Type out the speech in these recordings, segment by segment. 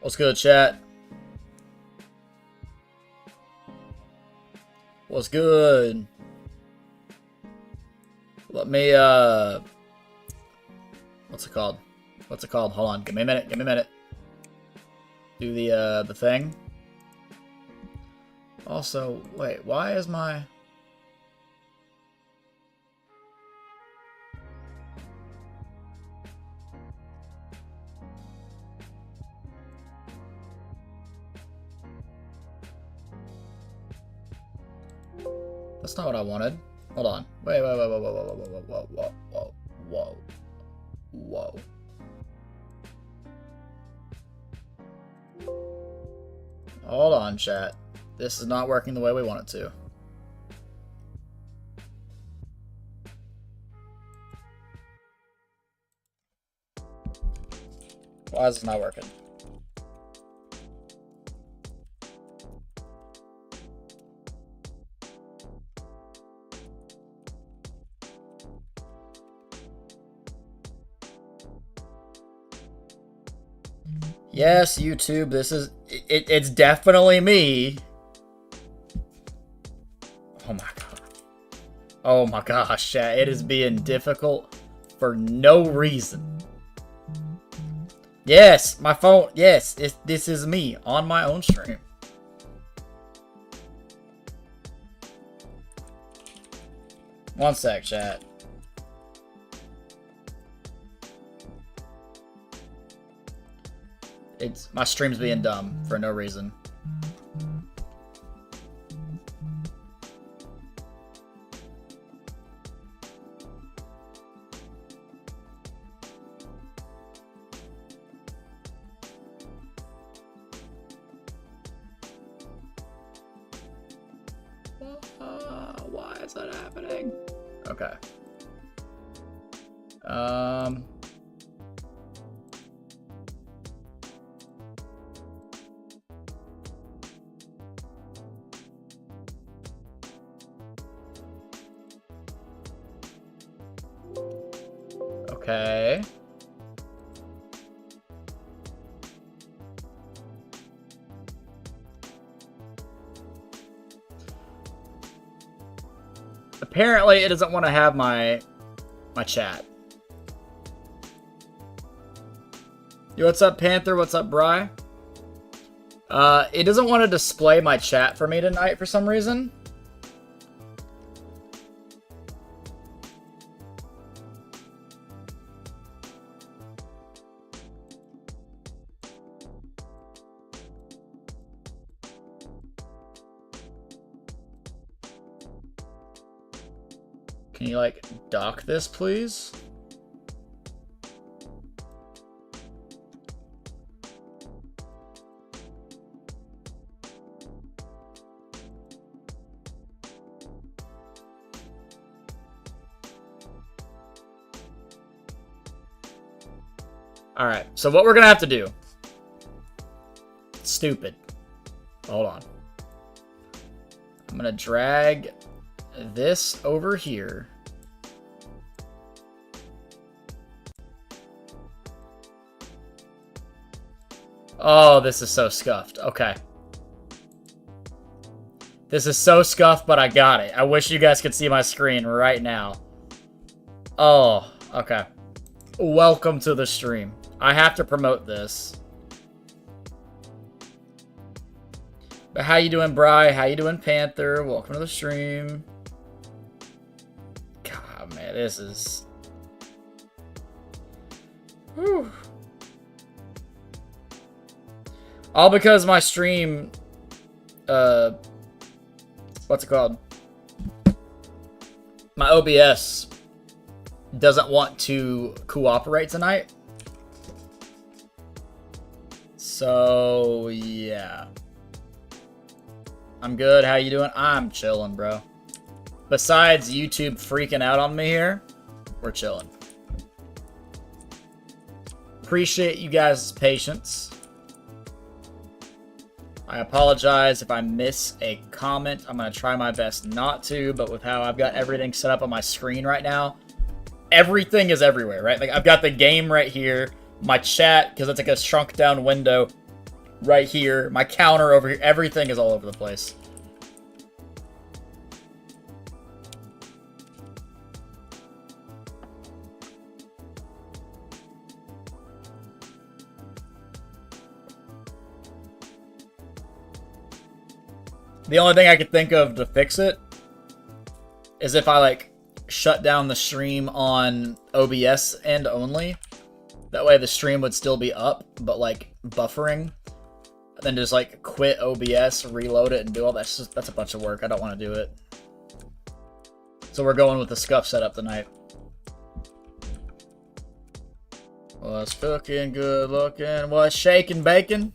What's good, chat? What's good? Let me, what's it called? What's it called? Hold on. Give me a minute. Give me a minute. Do the thing. Also, wait, why is my... That's not what I wanted. Hold on. Wait, whoa, whoa, whoa, whoa, whoa, whoa, whoa, whoa, whoa, whoa, whoa. Hold on, chat. This is not working the way we want it to. Why is it not working? Yes, YouTube, this is... It's definitely me. Oh my god. Oh my gosh, chat. It is being difficult for no reason. Yes, my phone... Yes, this is me on my own stream. One sec, chat. My stream's being dumb for no reason. Why is that happening? Okay. Okay. Apparently, it doesn't want to have my chat. Yo, what's up, Panther? What's up, Bry? It doesn't want to display my chat for me tonight for some reason. Can you, like, dock this, please? Alright, so what we're gonna have to do... Stupid. Hold on. I'm gonna drag this over here. Oh, this is so scuffed. Okay. This is so scuffed, but I got it. I wish you guys could see my screen right now. Oh, okay. Welcome to the stream. I have to promote this. But how you doing, Bri? How you doing, Panther? Welcome to the stream. God, man, this is... Whew. All because my stream... What's it called? My OBS doesn't want to cooperate tonight. So, yeah. I'm good. How you doing? I'm chilling, bro. Besides YouTube freaking out on me here, we're chilling. Appreciate you guys' patience. I apologize if I miss a comment. I'm going to try my best not to, but with how I've got everything set up on my screen right now, everything is everywhere, right? Like, I've got the game right here, my chat, because it's like a shrunk down window right here, my counter over here, everything is all over the place. The only thing I could think of to fix it is if I, like, shut down the stream on OBS end only. That way the stream would still be up, but, like, buffering. And then just, like, quit OBS, reload it, and do all that. That's a bunch of work. I don't want to do it. So we're going with the scuff setup tonight. What's cooking, good looking? What's shaking, bacon?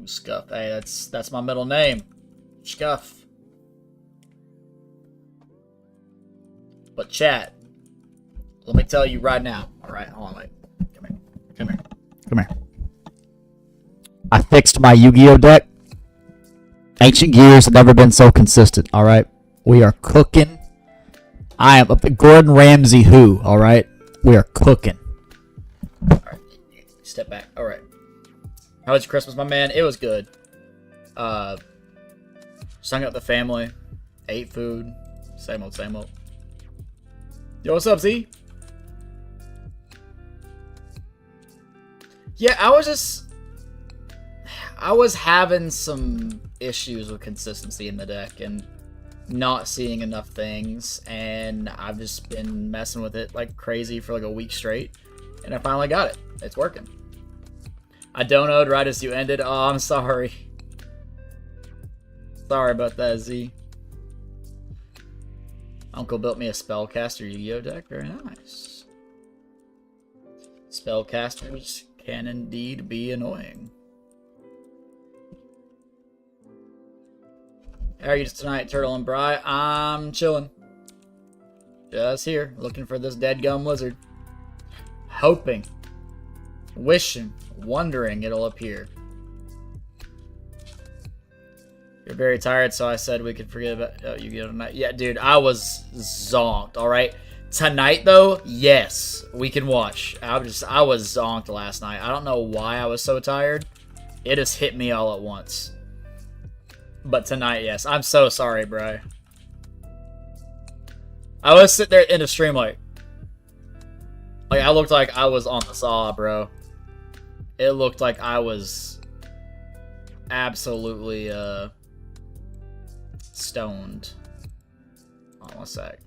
Scuff. Hey, that's my middle name. Scuff. But chat, let me tell you right now. Alright, hold on, wait. Come here. Come here. Come here. I fixed my Yu-Gi-Oh deck. Ancient Gears have never been so consistent, alright? We are cooking. I am Gordon Ramsay who, alright? We are cooking. Alright, step back. Alright. How was your Christmas, my man? It was good. Just hung out with the family. Ate food. Same old, same old. Yo, what's up, Z? Yeah, I was having some issues with consistency in the deck and not seeing enough things, and I've just been messing with it like crazy for like a week straight, and I finally got it. It's working. I donoed right as you ended. Oh, I'm sorry. Sorry about that, Z. Uncle built me a Spellcaster Yu-Gi-Oh deck. Very nice. Spellcasters can indeed be annoying. How are you tonight, Turtle and Bri? I'm chilling. Just here, looking for this dead gum lizard. Hoping. Wishing. Wondering it'll appear. You're very tired, so I said we could forget about Yu-Gi-Oh tonight. Yeah, dude, I was zonked, alright? Tonight, though, yes, we can watch. I was zonked last night. I don't know why I was so tired. It just hit me all at once. But tonight, yes. I'm so sorry, bro. I was sitting there in the stream like I looked like I was on the saw, bro. It looked like I was absolutely, stoned. Hold on one sec.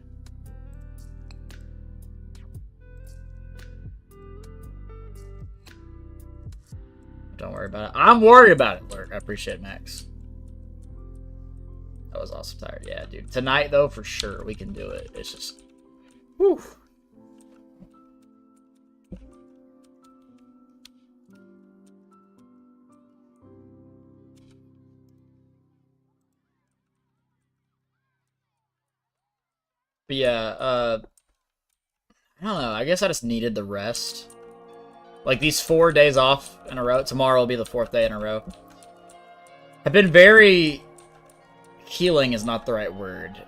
Don't worry about it. I'm worried about it, Lurk. I appreciate it, Max. I was also tired. Yeah, dude. Tonight, though, for sure, we can do it. It's just... Whew. But yeah, I don't know. I guess I just needed the rest. Like, these 4 days off in a row. Tomorrow will be the 4th day in a row. I've been very... Healing is not the right word.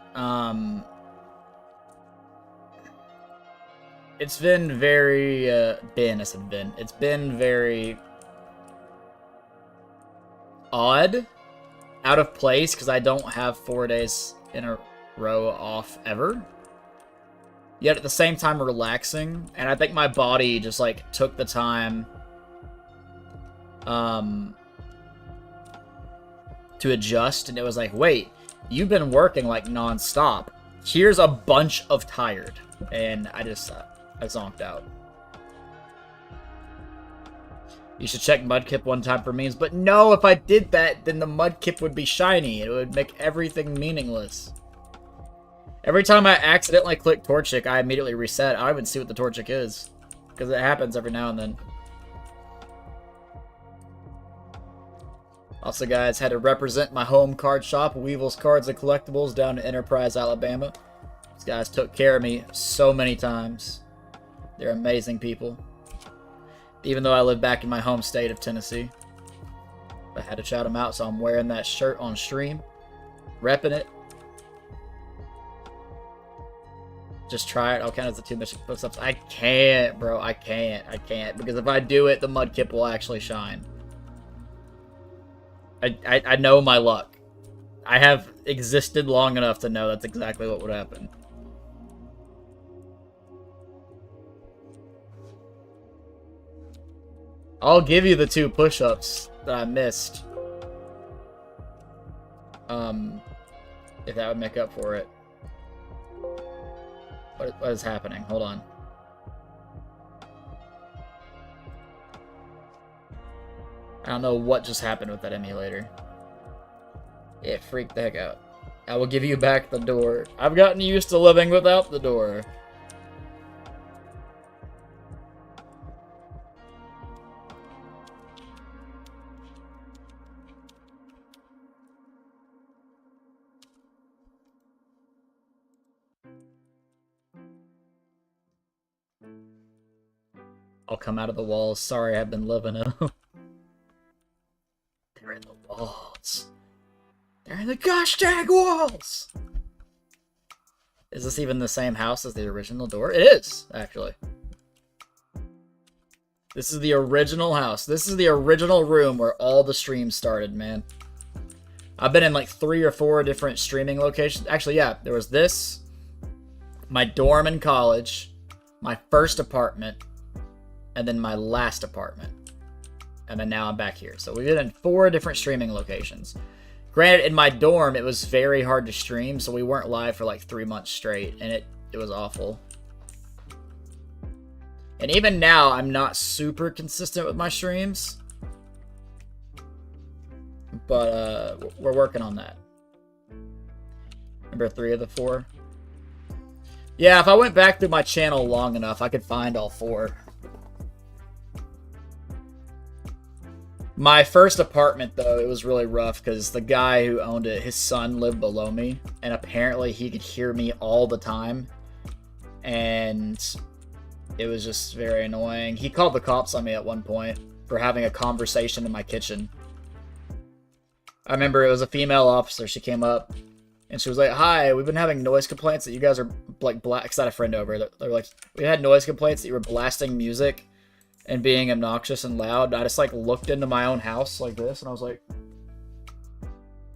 It's been very, It's been very... odd. Out of place, because I don't have 4 days in a row off ever. Yet at the same time relaxing. And I think my body just, like, took the time... to adjust, and it was like, wait, you've been working like non-stop. Here's a bunch of tired. And I just, I zonked out. You should check Mudkip one time for memes, but no, if I did that, then the Mudkip would be shiny. It would make everything meaningless. Every time I accidentally click Torchic, I immediately reset. I don't even see what the Torchic is. Because it happens every now and then. Also, guys, had to represent my home card shop, Weevil's Cards and Collectibles, down in Enterprise, Alabama. These guys took care of me so many times. They're amazing people. Even though I live back in my home state of Tennessee. I had to shout them out, so I'm wearing that shirt on stream. Repping it. Just try it. I'll count as the 2 mission footsteps. I can't, bro. I can't. Because if I do it, the mudkip will actually shine. I know my luck. I have existed long enough to know that's exactly what would happen. I'll give you the 2 push-ups that I missed. If that would make up for it. What is happening? Hold on. I don't know what just happened with that emulator. It freaked the heck out. I will give you back the door. I've gotten used to living without the door. I'll come out of the walls. Sorry, I've been living in them. They're in the walls. They're in the gosh dang walls! Is this even the same house as the original door? It is, actually. This is the original house. This is the original room where all the streams started, man. I've been in like 3 or 4 different streaming locations. Actually, yeah, there was this, my dorm in college, my first apartment, and then my last apartment. And then now I'm back here. So we've been in 4 different streaming locations. Granted, in my dorm, it was very hard to stream, so we weren't live for like 3 months straight, and it was awful. And even now, I'm not super consistent with my streams. But we're working on that. Number 3 of the 4. Yeah, if I went back through my channel long enough, I could find all 4. My first apartment, though, it was really rough because the guy who owned it, his son lived below me, and apparently he could hear me all the time, and it was just very annoying. He called the cops on me at one point for having a conversation in my kitchen. I remember it was a female officer. She came up, and she was like, "Hi, we've been having noise complaints that you guys are, like, because I had a friend over. They're like, we had noise complaints that you were blasting music and being obnoxious and loud." I just, like, looked into my own house like this, and I was like,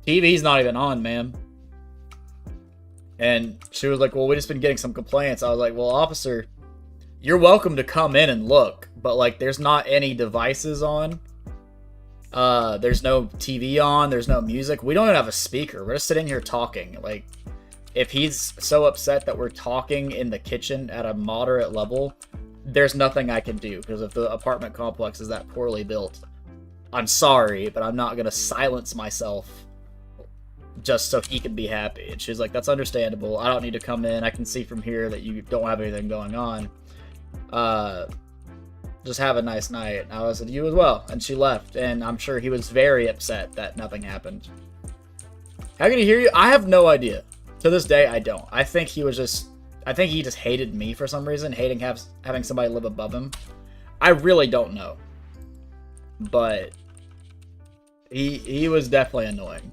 TV's not even on, man. And she was like, well, we just been getting some complaints. I was like, well, officer, you're welcome to come in and look, but, like, there's not any devices on. There's no TV on. There's no music. We don't even have a speaker. We're just sitting here talking. Like, if he's so upset that we're talking in the kitchen at a moderate level, there's nothing I can do, because if the apartment complex is that poorly built, I'm sorry, but I'm not going to silence myself just so he can be happy. And she's like, that's understandable. I don't need to come in. I can see from here that you don't have anything going on. Just have a nice night. And I was like, you as well. And she left, and I'm sure he was very upset that nothing happened. How can he hear you? I have no idea. To this day, I don't. I think he just hated me for some reason, having somebody live above him. I really don't know. But he was definitely annoying.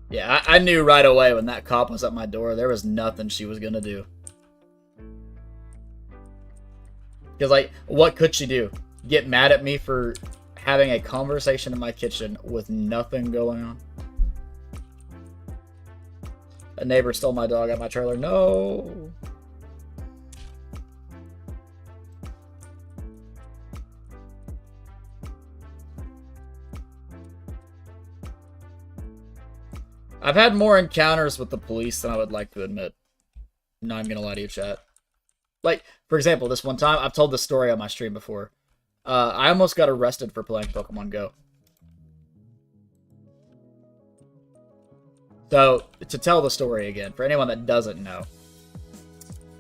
Yeah, I knew right away when that cop was at my door, there was nothing she was gonna do. Because, like, what could she do? Get mad at me for having a conversation in my kitchen with nothing going on? A neighbor stole my dog at my trailer. No! I've had more encounters with the police than I would like to admit. No, I'm gonna lie to you, chat. Like, for example, this one time, I've told this story on my stream before. I almost got arrested for playing Pokemon Go. So, to tell the story again, for anyone that doesn't know,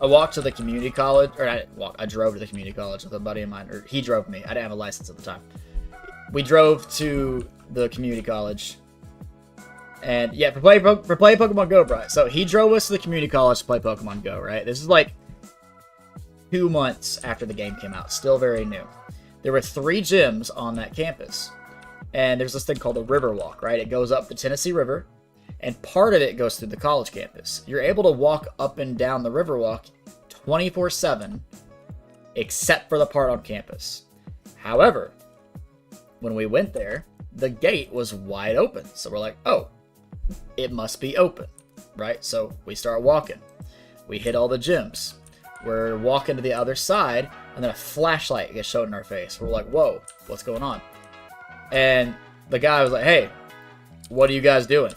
I walked to the community college, or I didn't walk, I drove to the community college with a buddy of mine, or he drove me. I didn't have a license at the time. We drove to the community college. And yeah, for play Pokemon Go, right? So he drove us to the community college to play Pokemon Go, right? This is like 2 months after the game came out, still very new. there were 3 gyms on that campus. And there's this thing called the Riverwalk, right? It goes up the Tennessee River, and part of it goes through the college campus. You're able to walk up and down the Riverwalk 24/7, except for the part on campus. However, when we went there, the gate was wide open. So we're like, oh, it must be open, right? So we start walking. We hit all the gyms. We're walking to the other side, and then a flashlight gets shown in our face. We're like, whoa, what's going on? And the guy was like, hey, what are you guys doing?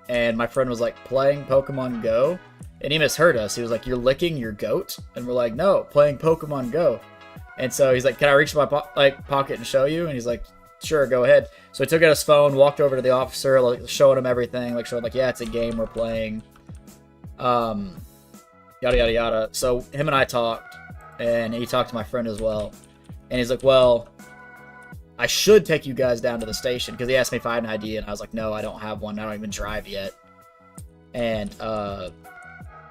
And my friend was like, playing Pokemon Go. And he misheard us. He was like, you're licking your goat? And we're like, no, playing Pokemon Go. And so he's like, can I reach my pocket and show you? And he's like, sure, go ahead. So he took out his phone, walked over to the officer, like showing him everything, like showing like, yeah, it's a game we're playing. Yada, yada, yada. So him and I talked, and he talked to my friend as well. And he's like, well, I should take you guys down to the station, because he asked me if I had an ID, and I was like, no, I don't have one. I don't even drive yet. And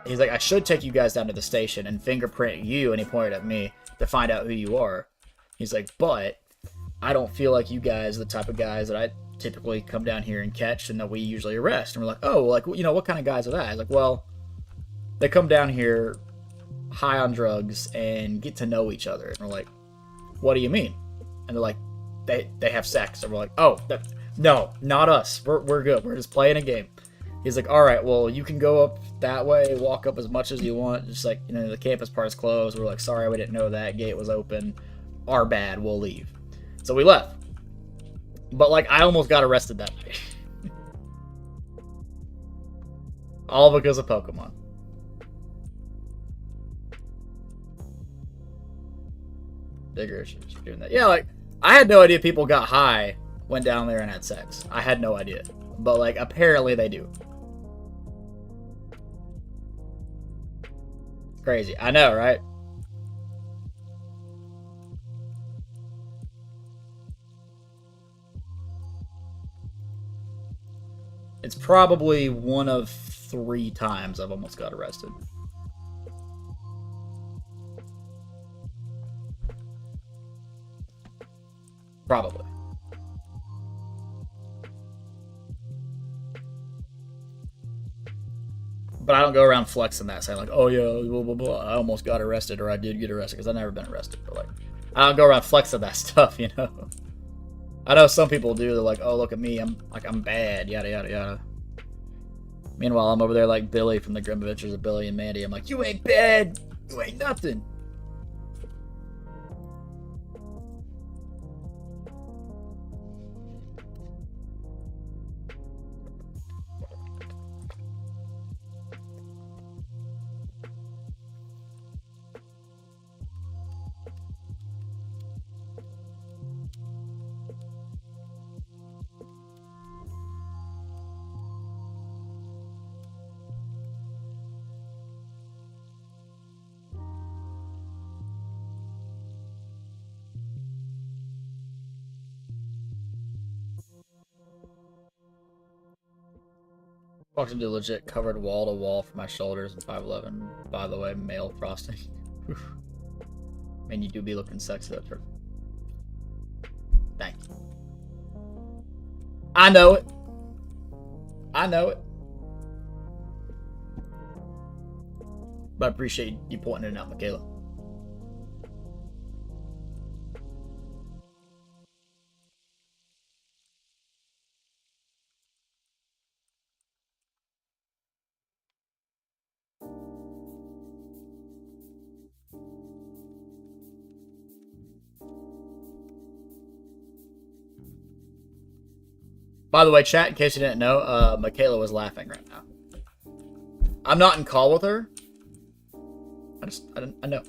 he's like, I should take you guys down to the station and fingerprint you, and he pointed at me, to find out who you are. He's like, but I don't feel like you guys are the type of guys that I typically come down here and catch and that we usually arrest. And we're like, oh, like, you know, what kind of guys are that? He's like, well, they come down here high on drugs and get to know each other. And we're like, what do you mean? And they're like, they have sex. And we're like, oh, no, not us. We're good. We're just playing a game. He's like, all right, well, you can go up that way, walk up as much as you want. Just like, you know, the campus part's closed. We're like, sorry, we didn't know that. Gate was open. Our bad. We'll leave. So we left. But, like, I almost got arrested that day. All because of Pokemon. Bigger issues for doing that. Yeah, like, I had no idea people got high, went down there, and had sex. I had no idea. But, like, apparently they do. Crazy. I know, right? It's probably one of 3 times I've almost got arrested. Probably. But I don't go around flexing that, saying like, oh yeah, blah, blah, blah, I almost got arrested, or I did get arrested, because I've never been arrested. But like, I don't go around flexing that stuff, you know? I know some people do. They're like, oh, look at me, I'm bad, yada, yada, yada. Meanwhile, I'm over there like Billy from the Grim Adventures of Billy and Mandy. I'm like, you ain't bad, you ain't nothing. Walked into legit covered wall to wall for my shoulders and 5'11". By the way, male frosting. Man, you do be looking sexy though, Turk. Thank you. I know it. I know it. But I appreciate you pointing it out, Michaela. By the way, chat, in case you didn't know, Michaela was laughing right now. I'm not in call with her. I know.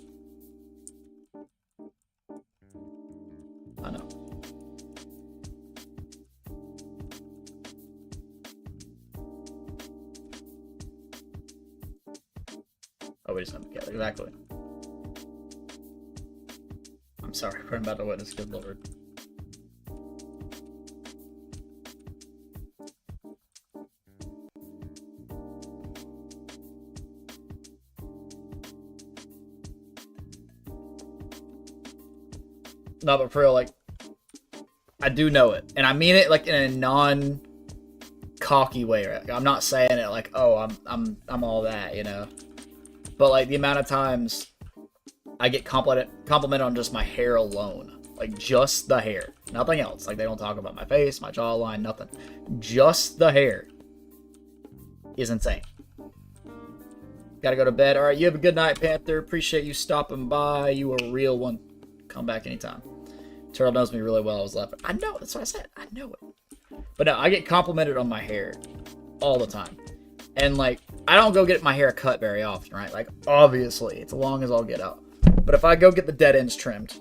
I know. Oh, we just have Michaela, exactly. I'm sorry, we're about to witness, good lord. No, but for real, like, I do know it. And I mean it, like, in a non-cocky way. Right? I'm not saying it like, oh, I'm all that, you know? But, like, the amount of times I get complimented on just my hair alone. Like, just the hair. Nothing else. Like, they don't talk about my face, my jawline, nothing. Just the hair is insane. Gotta go to bed. Alright, you have a good night, Panther. Appreciate you stopping by. You a real one. Come back anytime. Turtle knows me really well. I was laughing. I know. That's what I said. I know it. But no, I get complimented on my hair all the time. And, like, I don't go get my hair cut very often, right? Like, obviously, it's as long as I'll get out. But if I go get the dead ends trimmed,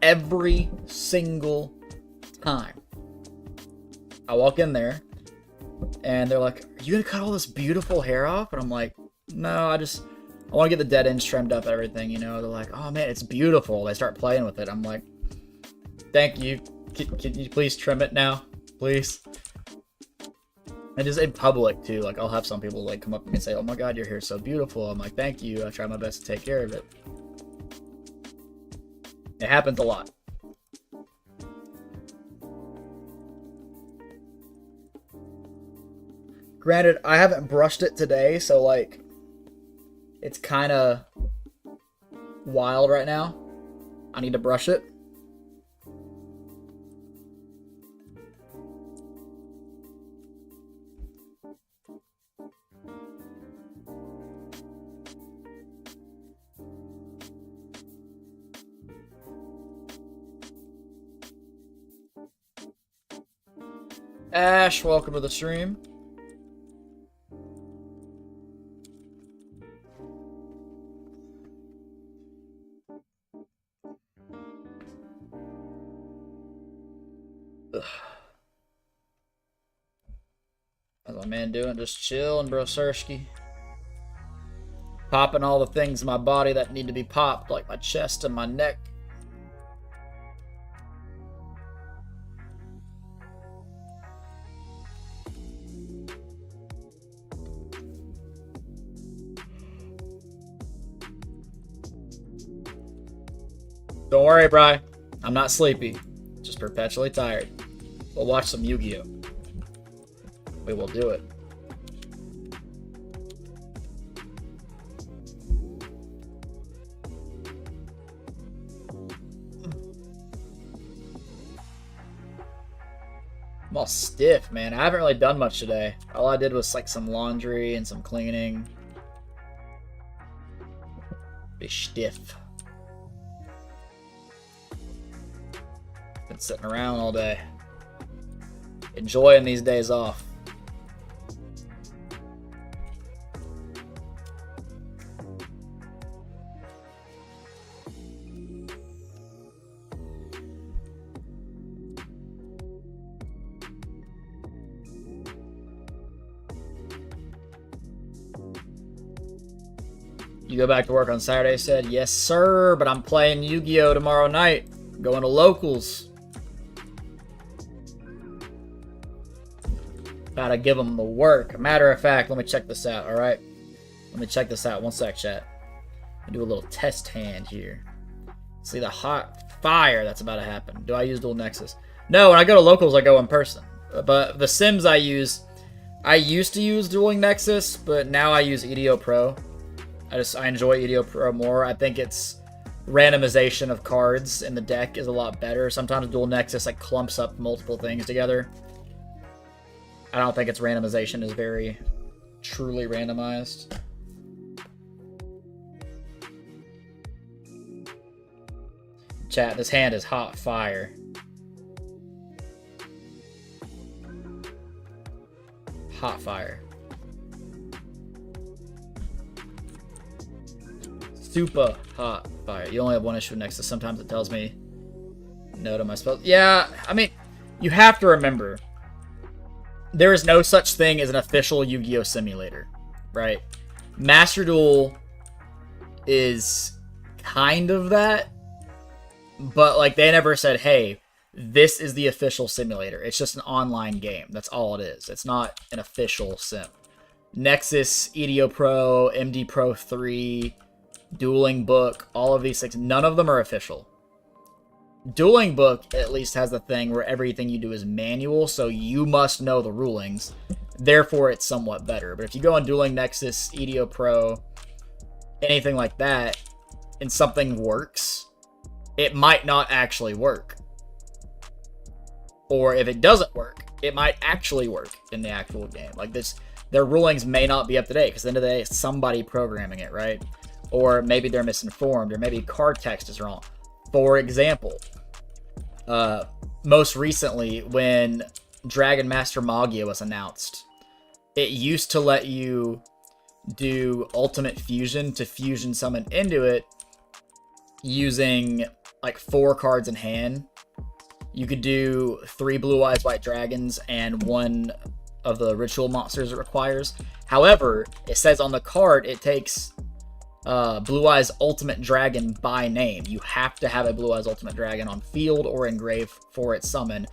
every single time, I walk in there, and they're like, are you going to cut all this beautiful hair off? And I'm like, no, I want to get the dead ends trimmed up, everything, you know? They're like, oh, man, it's beautiful. They start playing with it. I'm like, thank you. Can you please trim it now? Please? And just in public, too. Like, I'll have some people, like, come up to me and say, oh, my God, your hair's so beautiful. I'm like, thank you. I try my best to take care of it. It happens a lot. Granted, I haven't brushed it today, so, like, it's kind of wild right now. I need to brush it. Ash, welcome to the stream. Ugh. How's my man doing? Just chilling, bro, Sirski. Popping all the things in my body that need to be popped, like my chest and my neck. Don't worry, Bri. I'm not sleepy. Just perpetually tired. We'll watch some Yu-Gi-Oh! We will do it. I'm all stiff, man. I haven't really done much today. All I did was like some laundry and some cleaning. Be stiff. Been sitting around all day. Enjoying these days off. You go back to work on Saturday, said, yes, sir, but I'm playing Yu-Gi-Oh! Tomorrow night. Going to locals. Gotta give them the work. Matter of fact, let me check this out, alright? Let me check this out. One sec, chat. I'll do a little test hand here. See the hot fire that's about to happen. Do I use Dual Nexus? No, when I go to locals, I go in person. But the Sims I used to use Dual Nexus, but now I use EDO Pro. I enjoy EDO Pro more. I think it's randomization of cards in the deck is a lot better. Sometimes Dual Nexus like clumps up multiple things together. I don't think its randomization is very truly randomized. Chat, this hand is hot fire. Hot fire. Super hot fire. You only have one issue next to sometimes it tells me no to my spells. Yeah, I mean, you have to remember, there is no such thing as an official Yu-Gi-Oh! Simulator, right? Master Duel is kind of that, but like they never said, hey, this is the official simulator. It's just an online game. That's all it is. It's not an official sim. Nexus, EDO Pro, MD Pro 3, Dueling Book, all of these things, none of them are official. Dueling Book at least has the thing where everything you do is manual, so you must know the rulings. Therefore, it's somewhat better. But if you go on Dueling Nexus, EDO Pro, anything like that, and something works, it might not actually work. Or if it doesn't work, it might actually work in the actual game. Like this, their rulings may not be up to date, because at the end of the day, it's somebody programming it, right? Or maybe they're misinformed, or maybe card text is wrong. For example, most recently, when Dragon Master Magia was announced, it used to let you do Ultimate Fusion to fusion summon into it using like 4 cards in hand. You could do 3 Blue Eyes White Dragons and 1 of the ritual monsters it requires. However, it says on the card it takes Blue Eyes Ultimate Dragon by name. You have to have a Blue Eyes Ultimate Dragon on field or engrave for its summon,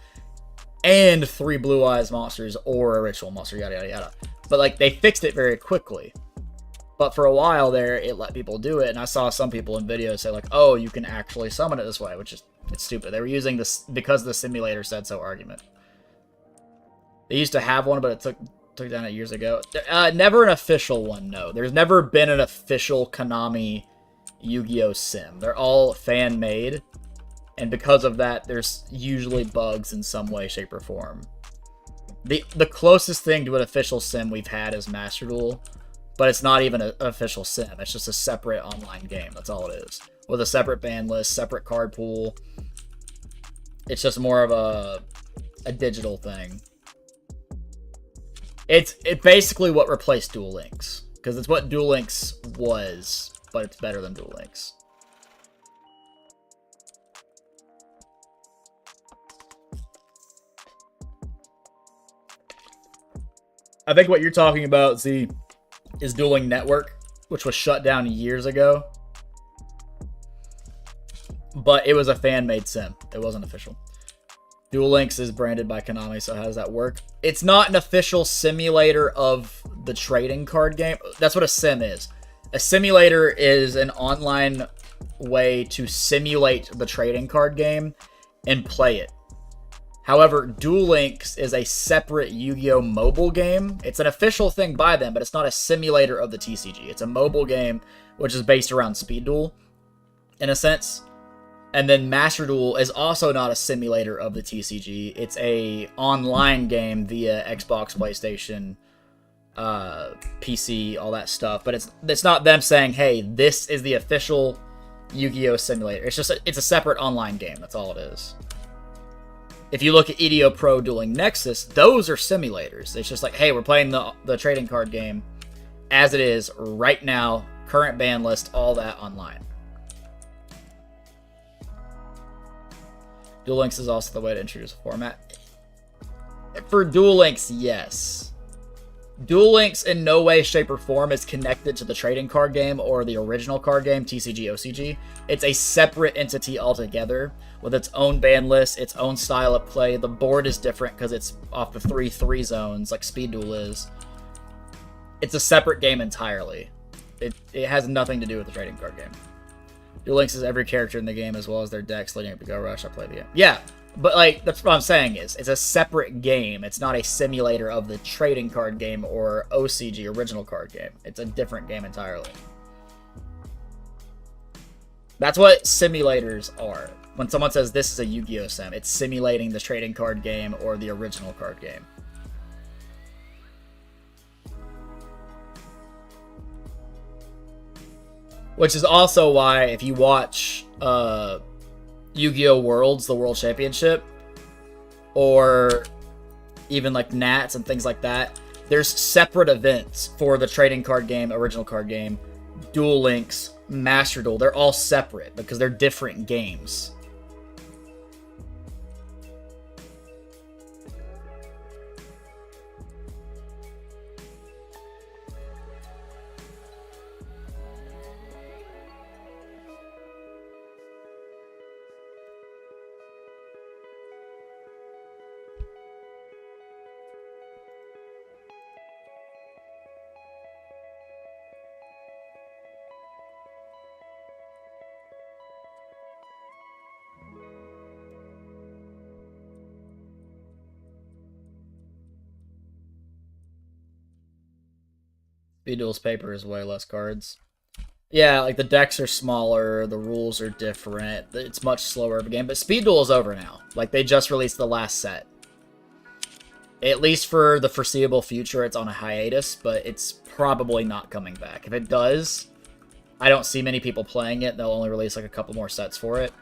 and 3 Blue Eyes monsters or a ritual monster, yada yada yada. But like, they fixed it very quickly. But for a while there, it let people do it, and I saw some people in videos say like, oh, you can actually summon it this way, which is, it's stupid. They were using this because the simulator said so argument. They used to have one, but it took down it years ago. Never an official one, no. There's never been an official Konami Yu-Gi-Oh! Sim. They're all fan-made, and because of that, there's usually bugs in some way, shape, or form. The closest thing to an official sim we've had is Master Duel, but it's not even an official sim. It's just a separate online game. That's all it is. With a separate ban list, separate card pool. It's just more of a digital thing. It's basically what replaced Duel Links, because it's what Duel Links was, but it's better than Duel Links. I think what you're talking about, Z, is Dueling Network, which was shut down years ago. But it was a fan-made sim. It wasn't official. Duel Links is branded by Konami, so how does that work? It's not an official simulator of the trading card game. That's what a sim is. A simulator is an online way to simulate the trading card game and play it. However, Duel Links is a separate Yu-Gi-Oh! Mobile game. It's an official thing by them, but it's not a simulator of the TCG. It's a mobile game, which is based around Speed Duel, in a sense. And then Master Duel is also not a simulator of the TCG. It's a online game via Xbox, PlayStation, PC, all that stuff. But it's not them saying, hey, this is the official Yu-Gi-Oh! Simulator. It's just it's a separate online game. That's all it is. If you look at EDO Pro Dueling Nexus, those are simulators. It's just like, hey, we're playing the trading card game as it is right now, current ban list, all that online. Duel Links is also the way to introduce a format. For Duel Links, yes. Duel Links in no way, shape, or form is connected to the trading card game or the original card game, TCG, OCG. It's a separate entity altogether with its own ban list, its own style of play. The board is different because it's off the 3 zones like Speed Duel is. It's a separate game entirely. It has nothing to do with the trading card game. Duel Links is every character in the game as well as their decks leading up to Go Rush. I play the game. Yeah, but like that's what I'm saying is it's a separate game. It's not a simulator of the trading card game or OCG, original card game. It's a different game entirely. That's what simulators are. When someone says this is a Yu-Gi-Oh! Sim, it's simulating the trading card game or the original card game. Which is also why, if you watch Yu-Gi-Oh! Worlds, the World Championship, or even like Nats and things like that, there's separate events for the trading card game, original card game, Duel Links, Master Duel. They're all separate because they're different games. Speed Duel's paper is way less cards. Yeah, like the decks are smaller, the rules are different, it's much slower of a game, but Speed Duel is over now. Like, they just released the last set. At least for the foreseeable future, it's on a hiatus, but it's probably not coming back. If it does, I don't see many people playing it. They'll only release like a couple more sets for it.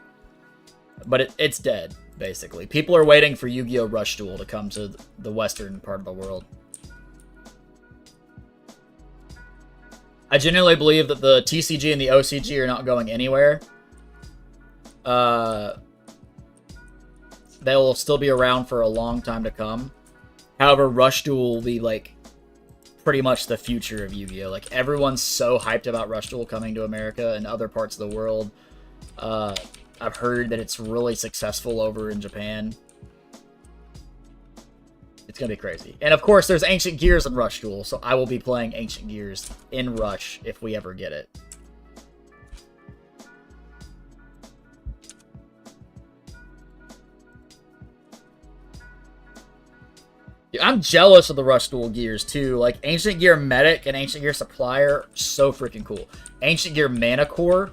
But it's dead, basically. People are waiting for Yu-Gi-Oh! Rush Duel to come to the western part of the world. I genuinely believe that the TCG and the OCG are not going anywhere. They'll still be around for a long time to come. However, Rush Duel will be, like, pretty much the future of Yu-Gi-Oh! Like, everyone's so hyped about Rush Duel coming to America and other parts of the world. I've heard that it's really successful over in Japan. It's gonna be crazy. And of course, there's Ancient Gears in Rush Duel, so I will be playing Ancient Gears in Rush if we ever get it. Dude, I'm jealous of the Rush Duel gears, too. Like, Ancient Gear Medic and Ancient Gear Supplier, so freaking cool. Ancient Gear Mana Core,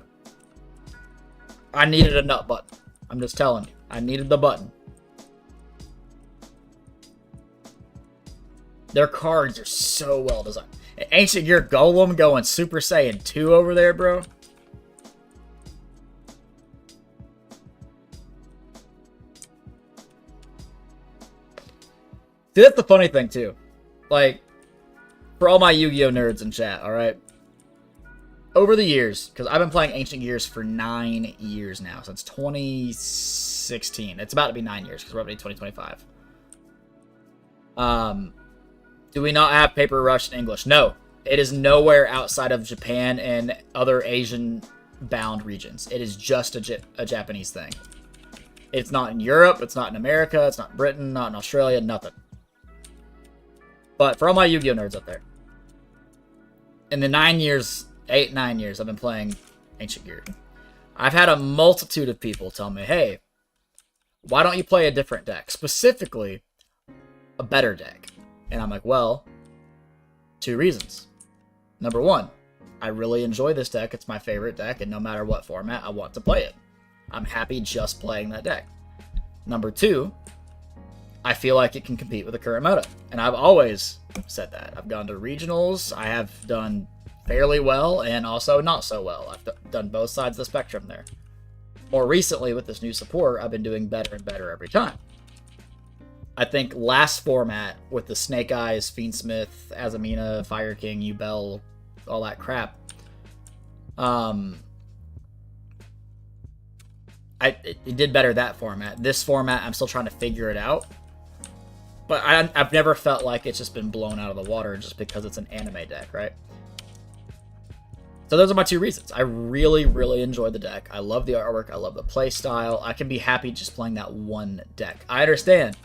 I needed a nut button. I'm just telling you. I needed the button. Their cards are so well designed. Ancient Gear Golem going Super Saiyan 2 over there, bro. See, that's the funny thing, too. Like, for all my Yu-Gi-Oh! Nerds in chat, alright? Over the years, because I've been playing Ancient Gears for 9 years now, since 2016. It's about to be 9 years, because we're up to 2025. Do we not have Paper Rush in English? No. It is nowhere outside of Japan and other Asian-bound regions. It is just a Japanese thing. It's not in Europe, it's not in America, it's not in Britain, not in Australia, nothing. But for all my Yu-Gi-Oh! Nerds up there, in the 9 years, 8, 9 years I've been playing Ancient Gear, I've had a multitude of people tell me, hey, why don't you play a different deck? Specifically, a better deck. And I'm like, well, 2 reasons. Number 1, I really enjoy this deck. It's my favorite deck, and no matter what format, I want to play it. I'm happy just playing that deck. Number 2, I feel like it can compete with the current meta. And I've always said that. I've gone to regionals. I have done fairly well and also not so well. I've done both sides of the spectrum there. More recently, with this new support, I've been doing better and better every time. I think last format with the Snake Eyes, Fiendsmith, Azamina, Fire King, Ubel, all that crap, it did better that format. This format, I'm still trying to figure it out. But I've never felt like it's just been blown out of the water just because it's an anime deck, right? So those are my 2 reasons. I really, really enjoy the deck. I love the artwork. I love the play style. I can be happy just playing that one deck. I understand.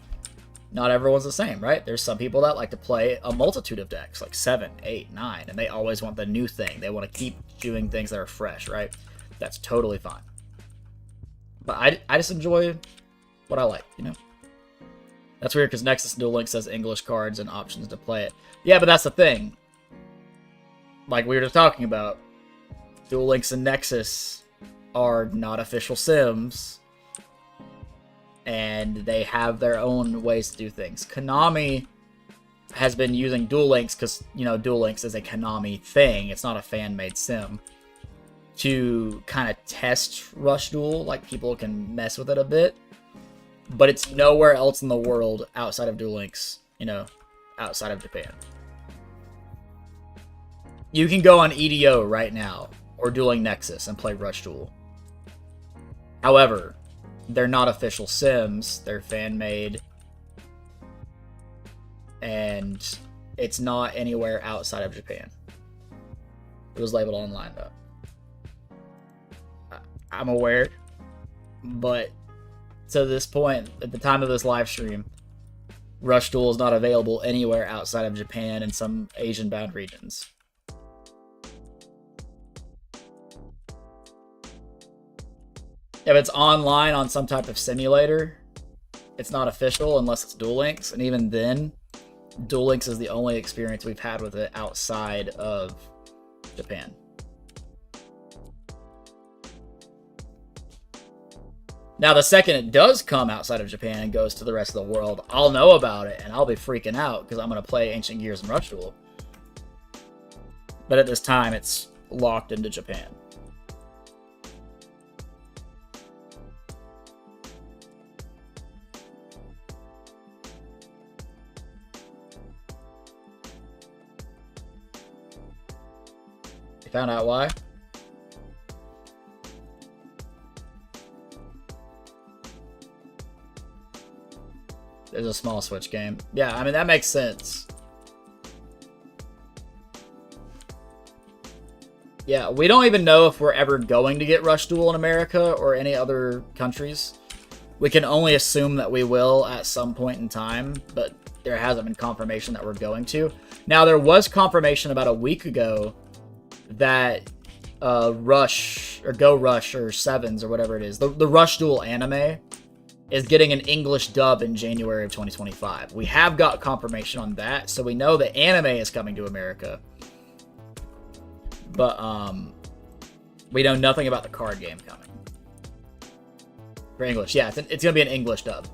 Not everyone's the same, right? There's some people that like to play a multitude of decks, like 7, 8, 9, and they always want the new thing. They want to keep doing things that are fresh, right? That's totally fine. But I just enjoy what I like, you know? That's weird because Nexus Duel Link says English cards and options to play it. Yeah, but that's the thing. Like we were just talking about, Duel Links and Nexus are not official sims. And they have their own ways to do things. Konami has been using Duel Links because, you know, Duel Links is a Konami thing. It's not a fan-made sim. To kind of test Rush Duel, like people can mess with it a bit. But it's nowhere else in the world outside of Duel Links, you know, outside of Japan. You can go on EDO right now, or Dueling Nexus, and play Rush Duel. However, they're not official sims, they're fan-made, and it's not anywhere outside of Japan. It was labeled online, though. I'm aware, but to this point, at the time of this live stream, Rush Duel is not available anywhere outside of Japan and some Asian-bound regions. If it's online on some type of simulator, it's not official unless it's Duel Links, and even then, Duel Links is the only experience we've had with it outside of Japan. Now, the second it does come outside of Japan and goes to the rest of the world, I'll know about it, and I'll be freaking out, because I'm going to play Ancient Gears and Rush Duel. But at this time, it's locked into Japan. You found out why? There's a small Switch game. Yeah, I mean, that makes sense. Yeah, we don't even know if we're ever going to get Rush Duel in America or any other countries. We can only assume that we will at some point in time, but there hasn't been confirmation that we're going to. Now, there was confirmation about a week ago that Rush, or Go Rush, or Sevens, or whatever it is, the Rush Duel anime is getting an English dub in January of 2025. We have got confirmation on that, so we know the anime is coming to America. But, we know nothing about the card game coming. For English, yeah, it's gonna be an English dub.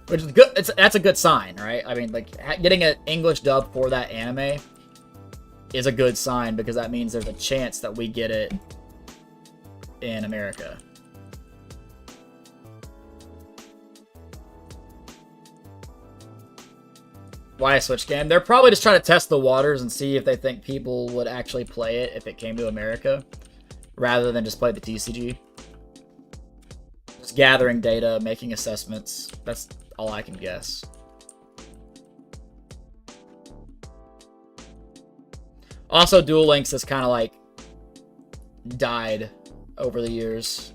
Which is good, that's a good sign, right? I mean, like, getting an English dub for that anime is a good sign, because that means there's a chance that we get it in America. Why a Switch game? They're probably just trying to test the waters and see if they think people would actually play it if it came to America, rather than just play the TCG. Just gathering data, making assessments. That's all I can guess. Also, Duel Links has kind of like died over the years.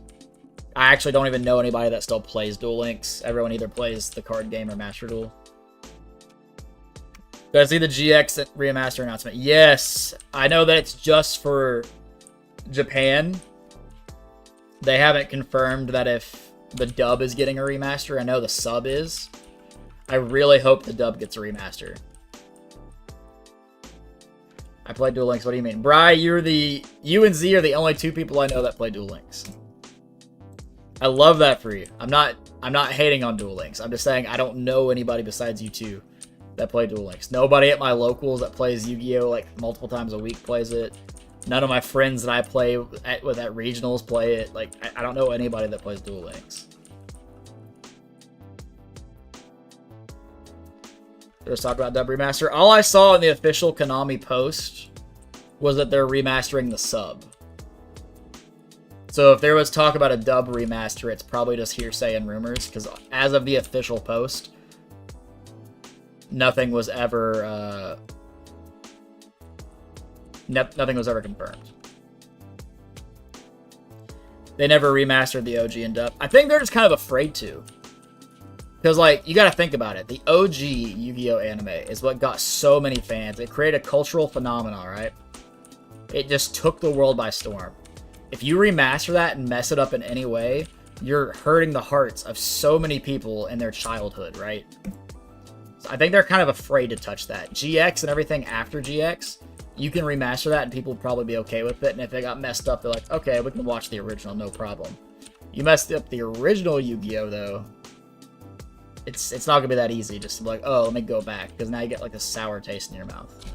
I actually don't even know anybody that still plays Duel Links. Everyone either plays the card game or Master Duel. Did I see the GX remaster announcement? Yes. I know that it's just for Japan. They haven't confirmed that if the dub is getting a remaster. I know the sub is. I really hope the dub gets a remaster. I played Duel Links. What do you mean? Bri, you and Z are the only two people I know that play Duel Links. I love that for you. I'm not hating on Duel Links. I'm just saying I don't know anybody besides you two that play Duel Links. Nobody at my locals that plays Yu-Gi-Oh! Like multiple times a week plays it. None of my friends that I play with at regionals play it. Like, I don't know anybody that plays Duel Links. Let's talk about dub remaster. All I saw in the official Konami post was that they're remastering the sub. So if there was talk about a dub remaster, it's probably just hearsay and rumors, because as of the official post, nothing was ever confirmed. They never remastered the OG and dub. I think they're just kind of afraid to. Because, like, you gotta think about it. The OG Yu-Gi-Oh! Anime is what got so many fans. It created a cultural phenomenon, right? It just took the world by storm. If you remaster that and mess it up in any way, you're hurting the hearts of so many people in their childhood, right? So I think they're kind of afraid to touch that. GX and everything after GX, you can remaster that and people will probably be okay with it. And if they got messed up, they're like, okay, we can watch the original, no problem. You messed up the original Yu-Gi-Oh! Though, it's not gonna be that easy just to be like, oh, let me go back, because now you get like a sour taste in your mouth.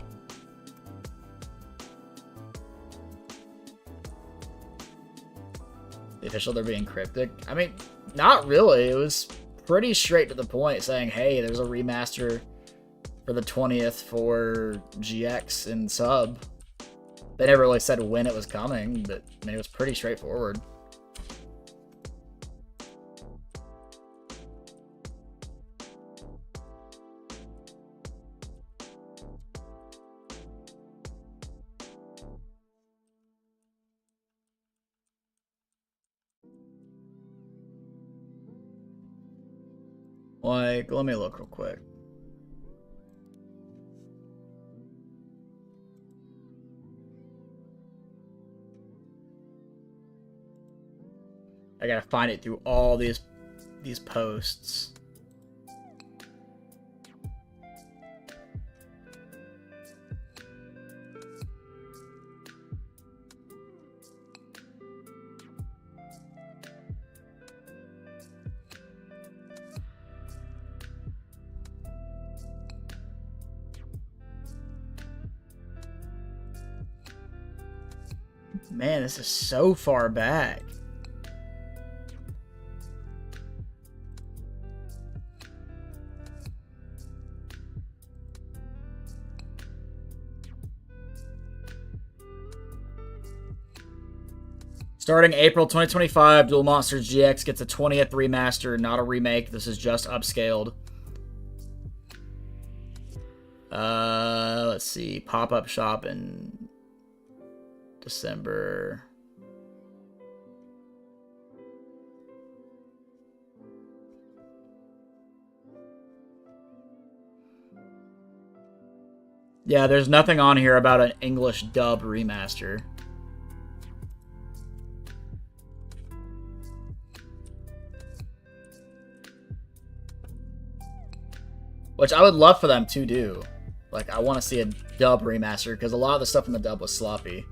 The official, they're being cryptic. I mean, not really. It was pretty straight to the point, saying, hey, there's a remaster for the 20th for GX and sub. They never really said when it was coming, but I mean, it was pretty straightforward. Like, let me look real quick. I gotta find it through all these posts. Man, this is so far back. Starting April 2025, Duel Monsters GX gets a 20th remaster, not a remake. This is just upscaled. Let's see. Pop-up shop in December. Yeah, there's nothing on here about an English dub remaster. Which I would love for them to do. Like, I want to see a dub remaster, because a lot of the stuff in the dub was sloppy.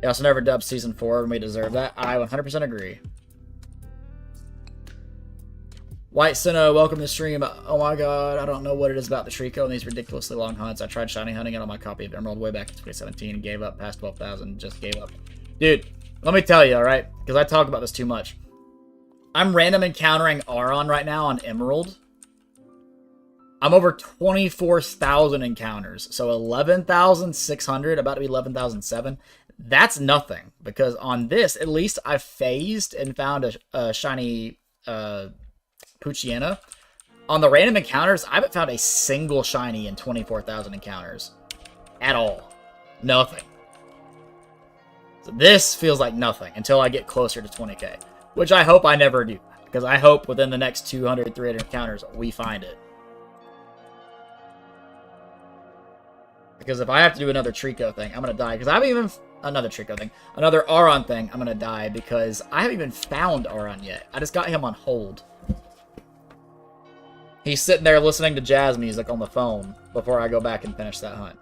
They also never dubbed Season 4, and we deserve that. I 100% agree. White Sinnoh, welcome to the stream. Oh my god, I don't know what it is about the Treecko and these ridiculously long hunts. I tried shiny hunting it on my copy of Emerald way back in 2017 and gave up past 12,000. Just gave up. Dude, let me tell you, alright? Because I talk about this too much. I'm random encountering Auron right now on Emerald. I'm over 24,000 encounters. So 11,600, about to be 11,007. That's nothing. Because on this, at least I phased and found a shiny Poochyena. On the random encounters, I haven't found a single shiny in 24,000 encounters. At all. Nothing. So this feels like nothing until I get closer to 20k. Which I hope I never do. Because I hope within the next 200, 300 encounters, we find it. Because if I have to do another Treecko thing, I'm going to die. Because I haven't even... Another Treecko thing. Another Auron thing, I'm going to die. Because I haven't even found Auron yet. I just got him on hold. He's sitting there listening to jazz music on the phone before I go back and finish that hunt.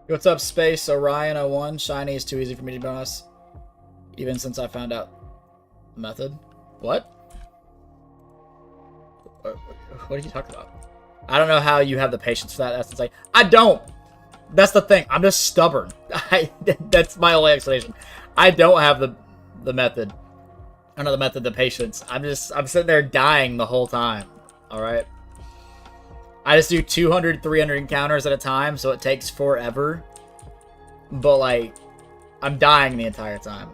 What's up, Space? Orion 01. Shiny is too easy for me to bonus. Even since I found out method. What? What are you talking about? I don't know how you have the patience for that. That's insane. I don't. That's the thing. I'm just stubborn. That's my only explanation. I don't have the method. I don't know the method, the patience. I'm sitting there dying the whole time. All right. I just do 200, 300 encounters at a time, so it takes forever. But like, I'm dying the entire time.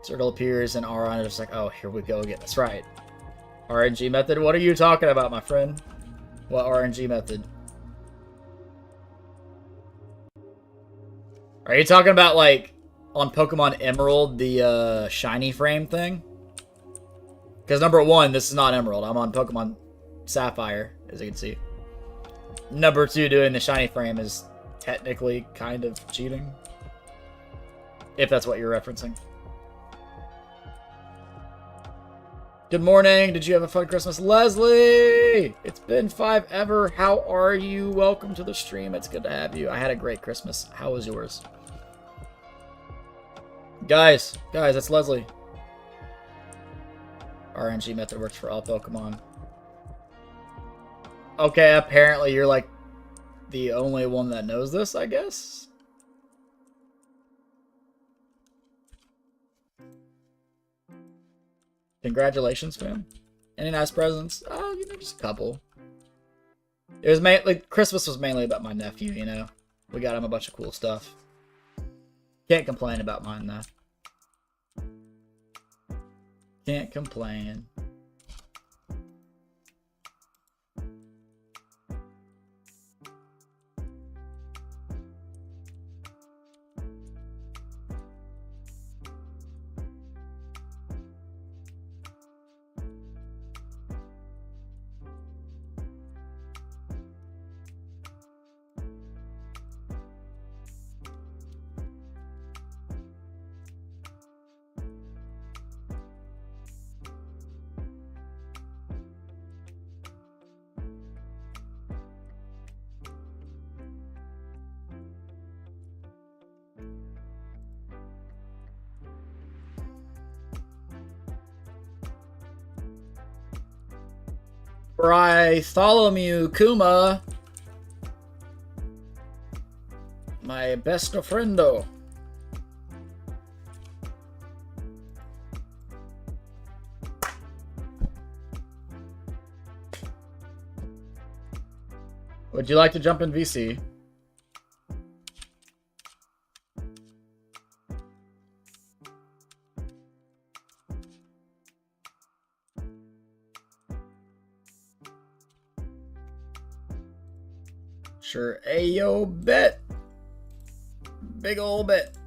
Circle appears and Auron is just like, oh, here we go again. That's right. RNG method? What are you talking about, my friend? What RNG method? Are you talking about, like, on Pokemon Emerald, the shiny frame thing? Because number one, this is not Emerald. I'm on Pokemon Sapphire, as you can see. Number two, doing the shiny frame is technically kind of cheating. If that's what you're referencing. Good morning. Did you have a fun Christmas? Leslie! It's been 5 ever. How are you? Welcome to the stream. It's good to have you. I had a great Christmas. How was yours? Guys, that's Leslie. RNG method works for all Pokemon. Okay, apparently you're like the only one that knows this, I guess? Congratulations, fam. Any nice presents? Oh, you know, just a couple. It was mainly, Christmas was mainly about my nephew, you know? We got him a bunch of cool stuff. Can't complain about mine, though. Can't complain. Bartholomew Kuma. My best friendo. Would you like to jump in VC? Sure. Ayo, bet. Big ol' bet.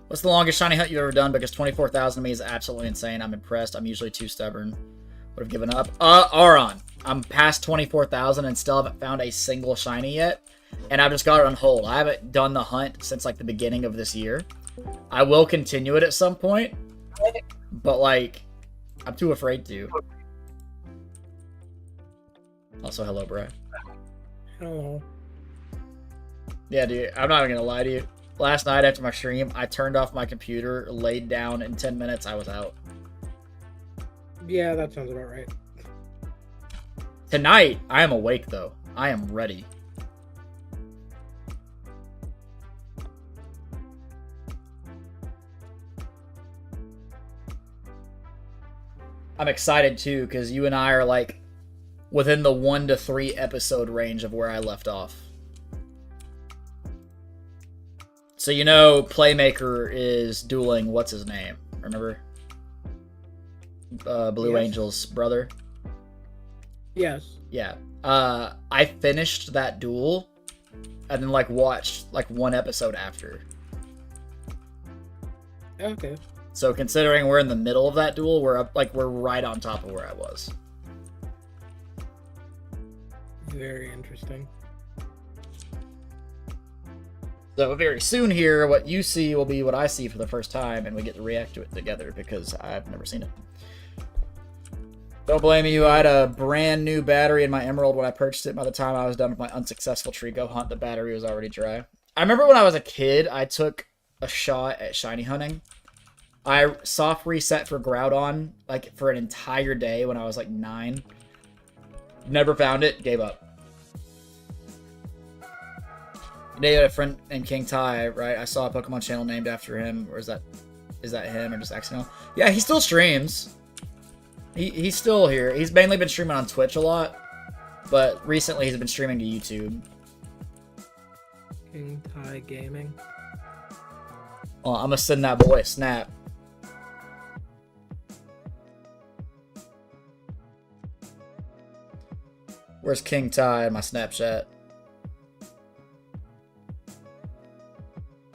What's the longest shiny hunt you've ever done? Because 24,000 to me is absolutely insane. I'm impressed. I'm usually too stubborn. Would have given up. Auron. I'm past 24,000 and still haven't found a single shiny yet. And I've just got it on hold. I haven't done the hunt since like the beginning of this year. I will continue it at some point. But like, I'm too afraid to. Also, hello, bro. Hello. Yeah, dude, I'm not even gonna lie to you. Last night after my stream, I turned off my computer, laid down, in 10 minutes, I was out. Yeah, that sounds about right. Tonight, I am awake, though. I am ready. I'm excited, too, because you and I are, like, within the 1 to 3 episode range of where I left off. So you know Playmaker is dueling what's his name? Remember? Blue Yes. Angel's brother? Yes. Yeah. I finished that duel and then like watched like 1 episode after. Okay. So considering we're in the middle of that duel, we're right on top of where I was. Very interesting. So very soon here, what you see will be what I see for the first time, and we get to react to it together because I've never seen it. Don't blame you. I had a brand new battery in my Emerald when I purchased it. By the time I was done with my unsuccessful Treecko hunt, the battery was already dry. I remember when I was a kid, I took a shot at shiny hunting. I soft reset for Groudon like for an entire day when I was like 9. Never found it. Gave up. They had a friend named King Ty, right? I saw a Pokemon channel named after him, or is that him or just accidental? Yeah, he still streams. He's still here. He's mainly been streaming on Twitch a lot, but recently he's been streaming to YouTube. King Ty Gaming. Oh, I'm gonna send that boy a snap. Where's King Ty in my Snapchat?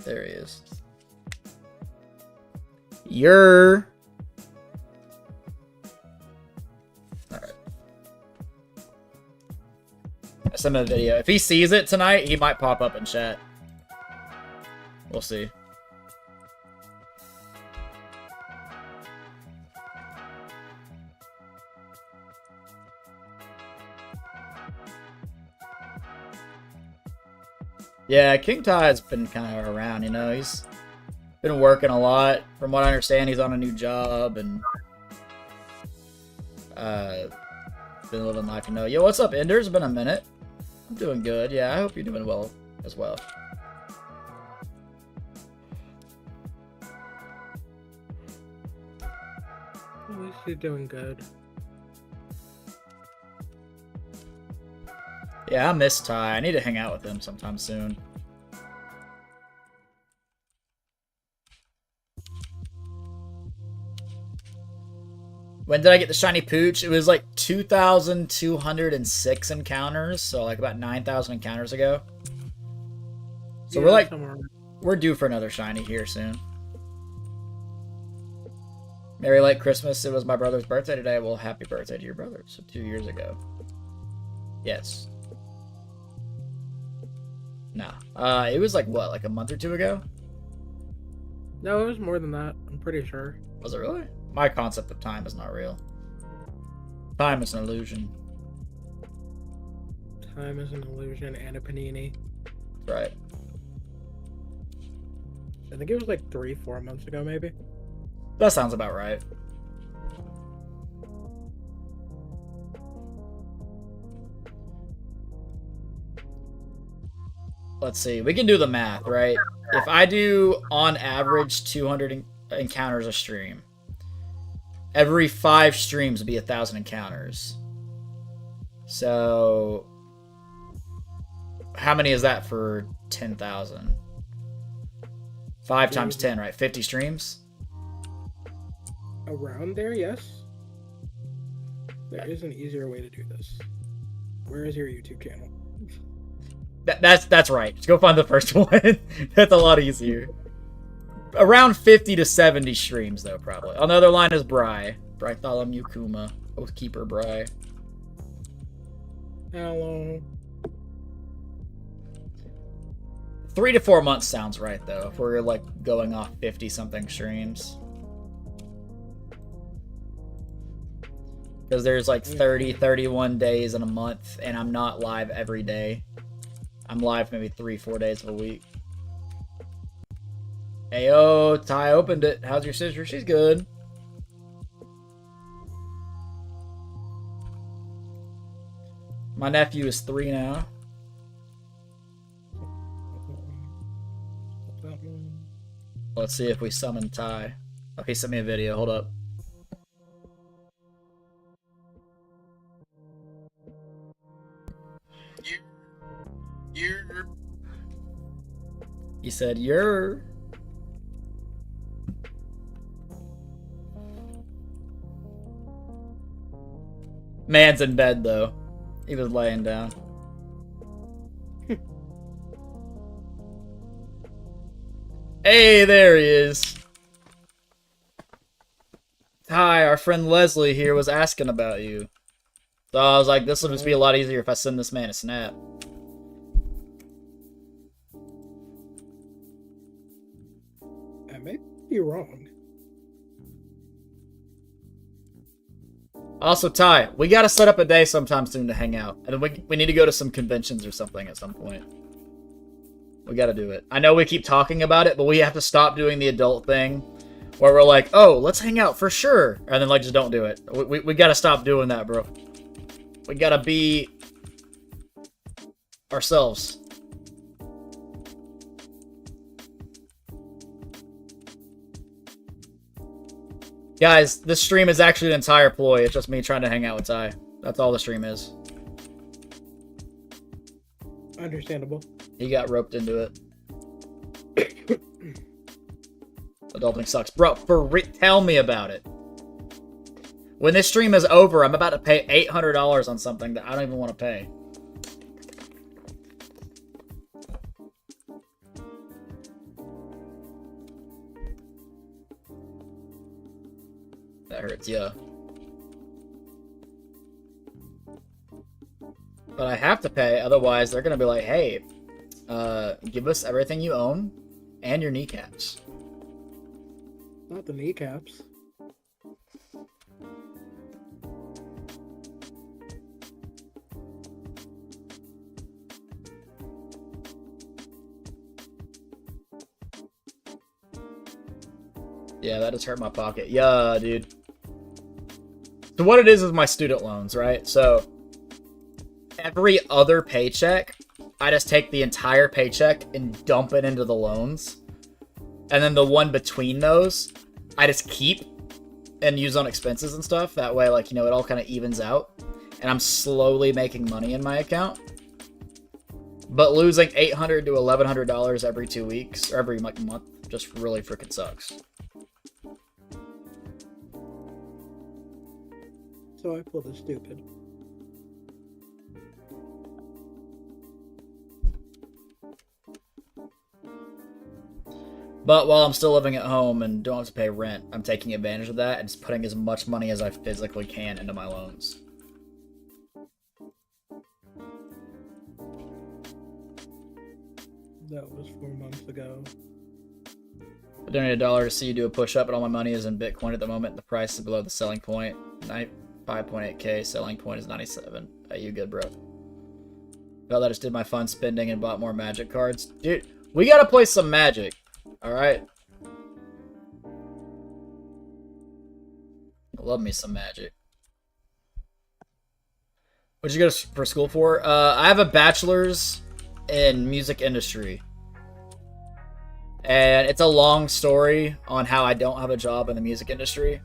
There he is. You're... Alright. I sent him a video. If he sees it tonight, he might pop up in chat. We'll see. Yeah, King Ty's been kind of around, you know, he's been working a lot. From what I understand, he's on a new job and been living life, you know. Yo, what's up, Ender? It's been a minute. I'm doing good. Yeah, I hope you're doing well as well. At least you're doing good. Yeah, I miss Ty. I need to hang out with him sometime soon. When did I get the shiny Pooch? It was like 2,206 encounters, so like about 9,000 encounters ago. So Yeah, we're like, somewhere. we're due for another shiny here soon. Merry late Christmas. It was my brother's birthday today. Well, happy birthday to your brother. So 2 years ago. Yes. Nah. It was like what, like a month or 2 ago? No, it was more than that. I'm pretty sure. Was it really? My concept of time is not real. Time is an illusion. Time is an illusion and a panini. Right. I think it was like 3-4 months ago, maybe. That sounds about right. let's see. We can do the math, right? If I do, on average, 200 encounters a stream, every 5 streams would be 1,000 encounters. So, how many is that for 10,000? 5 times 10, right? 50 streams? Around there, yes. There is an easier way to do this. Where is your YouTube channel? That's right. Just go find the first one. That's a lot easier. Around 50 to 70 streams, though, probably. On the other line is Bry. Bartholomew Kuma. Oathkeeper Bry. Hello. 3 to 4 months sounds right, though, if we're, like, going off 50-something streams. Because there's, like, 30, 31 days in a month, and I'm not live every day. I'm live maybe 3-4 days of a week. Ayo, Ty opened it. How's your sister? She's good. My nephew is 3 now. Let's see if we summon Ty. Okay, send me a video. Hold up. He said, "You're." Man's in bed though. He was laying down. Hey, there he is. Hi, our friend Leslie here was asking about you. So I was like, this will just be a lot easier if I send this man a snap. I may be wrong. Also, Ty, we gotta set up a day sometime soon to hang out. And we need to go to some conventions or something at some point. We gotta do it. I know we keep talking about it, but we have to stop doing the adult thing where we're like, oh, let's hang out for sure. And then, like, just don't do it. We gotta stop doing that, bro. We gotta be ourselves. Guys, this stream is actually an entire ploy. It's just me trying to hang out with Ty. That's all the stream is. Understandable. He got roped into it. Adulting sucks. Bro, tell me about it. When this stream is over, I'm about to pay $800 on something that I don't even want to pay. That hurts, yeah. But I have to pay, otherwise they're gonna be like, hey, give us everything you own and your kneecaps. Not the kneecaps. Yeah, that just hurt my pocket. Yeah, dude. So what it is my student loans, right? So every other paycheck, I just take the entire paycheck and dump it into the loans. And then the one between those, I just keep and use on expenses and stuff. That way, like, you know, it all kind of evens out. And I'm slowly making money in my account. But losing $800 to $1,100 every 2 weeks, or every, like, month, just really freaking sucks. So I pulled a stupid. But while I'm still living at home and don't have to pay rent, I'm taking advantage of that and just putting as much money as I physically can into my loans. That was 4 months ago. I donated $1 to see you do a push-up, and all my money is in Bitcoin at the moment. The price is below the selling point. 5.8k, selling point is 97. Hey, you good, bro? Felt that I just did my fun spending and bought more Magic cards. Dude, we gotta play some Magic. Alright? Love me some Magic. What'd you go for school for? I have a bachelor's in music industry. And it's a long story on how I don't have a job in the music industry.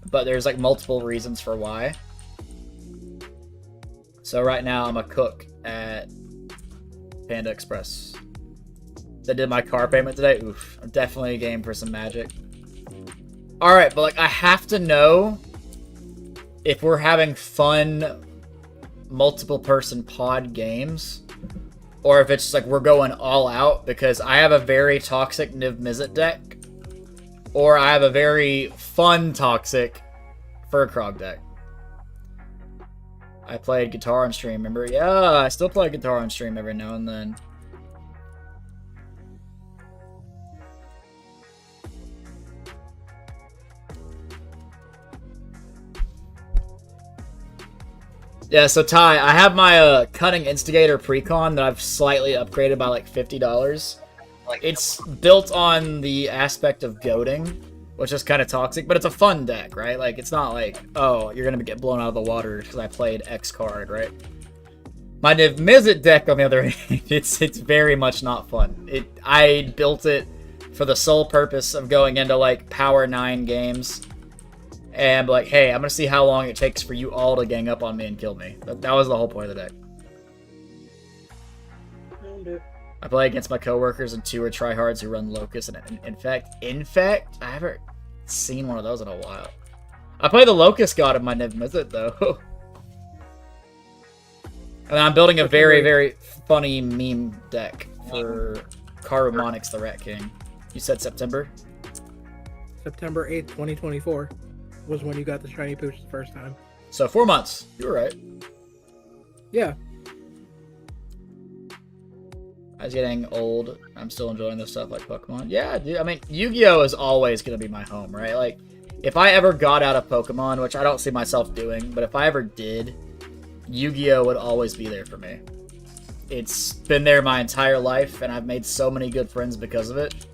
But there's like multiple reasons for why. So right now I'm a cook at Panda Express. They did my car payment today. Oof, I'm definitely a game for some magic. Alright, but like I have to know if we're having fun multiple person pod games, or if it's just like we're going all out, because I have a very toxic Niv Mizzet deck, or I have a very fun toxic Furkrog deck. I played guitar on stream, remember? Yeah, I still play guitar on stream every now and then. Yeah, so Ty, I have my Cunning Instigator Precon that I've slightly upgraded by like $50. It's built on the aspect of goading, which is kind of toxic, but it's a fun deck, right? Like, it's not like, oh, you're going to get blown out of the water because I played X card, right? My Niv Mizzet deck, on the other hand, it's very much not fun. I built it for the sole purpose of going into, like, Power 9 games and be like, hey, I'm going to see how long it takes for you all to gang up on me and kill me. That was the whole point of the deck. I play against my coworkers and 2 are tryhards who run Locust and Infect? I haven't seen one of those in a while. I play the Locust God of my Niv Mizzet, though. And I'm building a very, very funny meme deck for Carumonix the Rat King. You said September? September 8th, 2024 was when you got the shiny pooch the first time. So 4 months. You were right. Yeah. I was getting old. I'm still enjoying this stuff like Pokemon. Yeah, dude. I mean, Yu-Gi-Oh! Is always going to be my home, right? Like, if I ever got out of Pokemon, which I don't see myself doing, but if I ever did, Yu-Gi-Oh! Would always be there for me. It's been there my entire life, and I've made so many good friends because of it.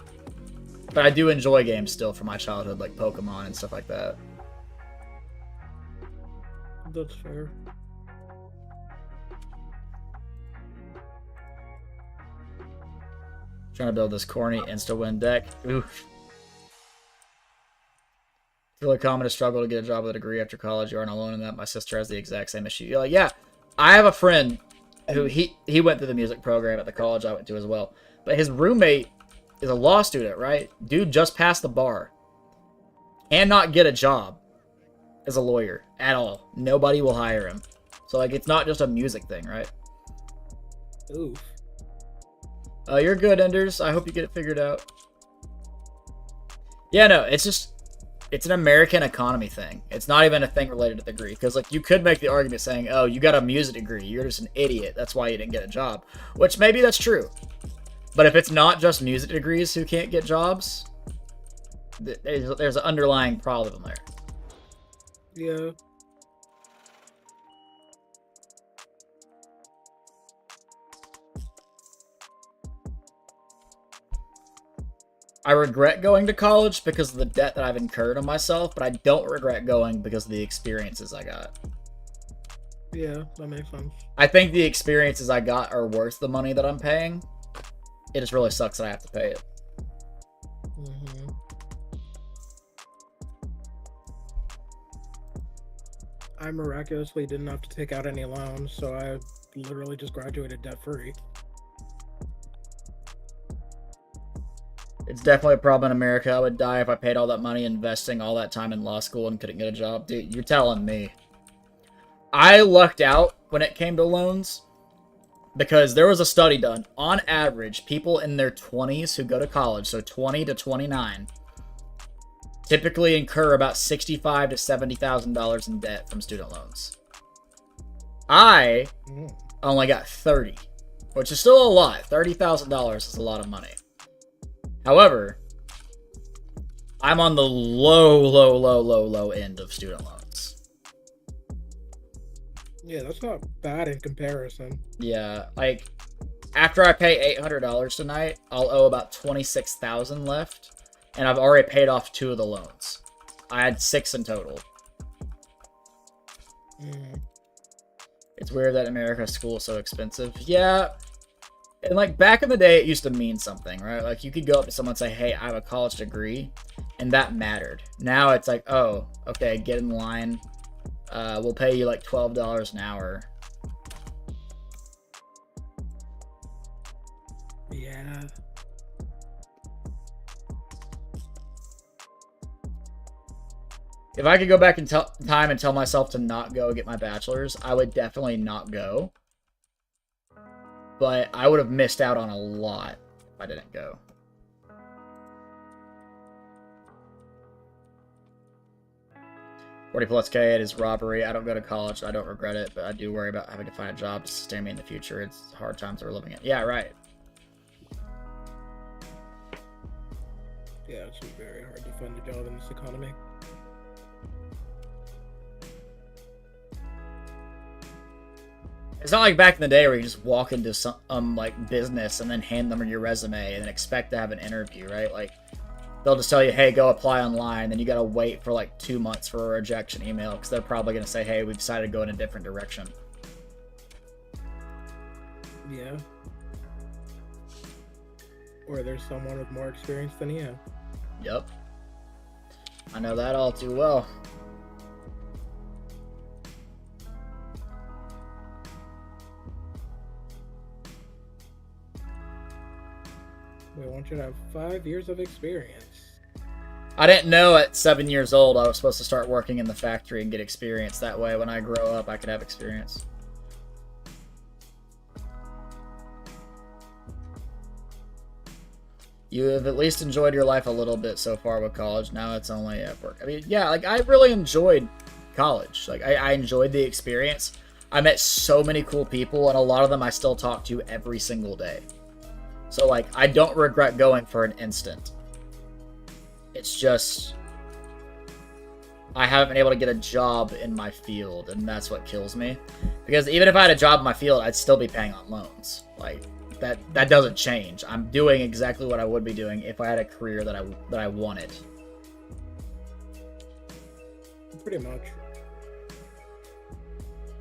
But I do enjoy games still from my childhood, like Pokemon and stuff like that. That's fair. Trying to build this corny insta-win deck. Oof. It's really common to struggle to get a job with a degree after college. You aren't alone in that. My sister has the exact same issue. You're like, yeah, I have a friend who he went through the music program at the college I went to as well. But his roommate is a law student, right? Dude just passed the bar. Cannot get a job as a lawyer at all. Nobody will hire him. So, like, it's not just a music thing, right? Oof. You're good, Enders. I hope you get it figured out. Yeah, no, it's an American economy thing. It's not even a thing related to the degree. Because, like, you could make the argument saying, oh, you got a music degree. You're just an idiot. That's why you didn't get a job. Which, maybe that's true. But if it's not just music degrees who can't get jobs, there's an underlying problem there. Yeah. I regret going to college because of the debt that I've incurred on myself, but I don't regret going because of the experiences I got. Yeah, that makes sense. I think the experiences I got are worth the money that I'm paying. It just really sucks that I have to pay it. Mm-hmm. I miraculously didn't have to take out any loans, so I literally just graduated debt-free. It's definitely a problem in America. I would die if I paid all that money investing all that time in law school and couldn't get a job. Dude, you're telling me. I lucked out when it came to loans because there was a study done. On average, people in their 20s who go to college, so 20 to 29, typically incur about $65,000 to $70,000 in debt from student loans. I only got 30, which is still a lot. $30,000 is a lot of money. However, I'm on the low end of student loans. Yeah, that's not bad in comparison. Yeah, like, after I pay $800 tonight, I'll owe about $26,000 left, and I've already paid off 2 of the loans. I had 6 in total. It's weird that America's school is so expensive. Yeah, And like back in the day, it used to mean something, right? Like you could go up to someone and say, "Hey, I have a college degree," and that mattered. Now it's like, "Oh, okay, get in line. We'll pay you like $12 an hour." Yeah. If I could go back in time and tell myself to not go get my bachelor's, I would definitely not go. But I would have missed out on a lot if I didn't go. $40+ K, it is robbery. I don't go to college, so I don't regret it, but I do worry about having to find a job to sustain me in the future. It's hard times that we're living in. Yeah, right. Yeah, it's very hard to find a job in this economy. It's not like back in the day where you just walk into some like business and then hand them your resume and then expect to have an interview, right? Like they'll just tell you, "Hey, go apply online." Then you gotta wait for like 2 months for a rejection email because they're probably gonna say, "Hey, we've decided to go in a different direction." Yeah. Or there's someone with more experience than you. Yep. I know that all too well. We want you to have 5 years of experience. I didn't know at 7 years old I was supposed to start working in the factory and get experience. That way, when I grow up, I could have experience. You have at least enjoyed your life a little bit so far with college. Now it's only at work. I mean, yeah, like I really enjoyed college. Like I enjoyed the experience. I met so many cool people, and a lot of them I still talk to every single day. So like I don't regret going for an instant. It's just I haven't been able to get a job in my field, and that's what kills me. Because even if I had a job in my field, I'd still be paying on loans. Like that doesn't change. I'm doing exactly what I would be doing if I had a career that I wanted. Pretty much.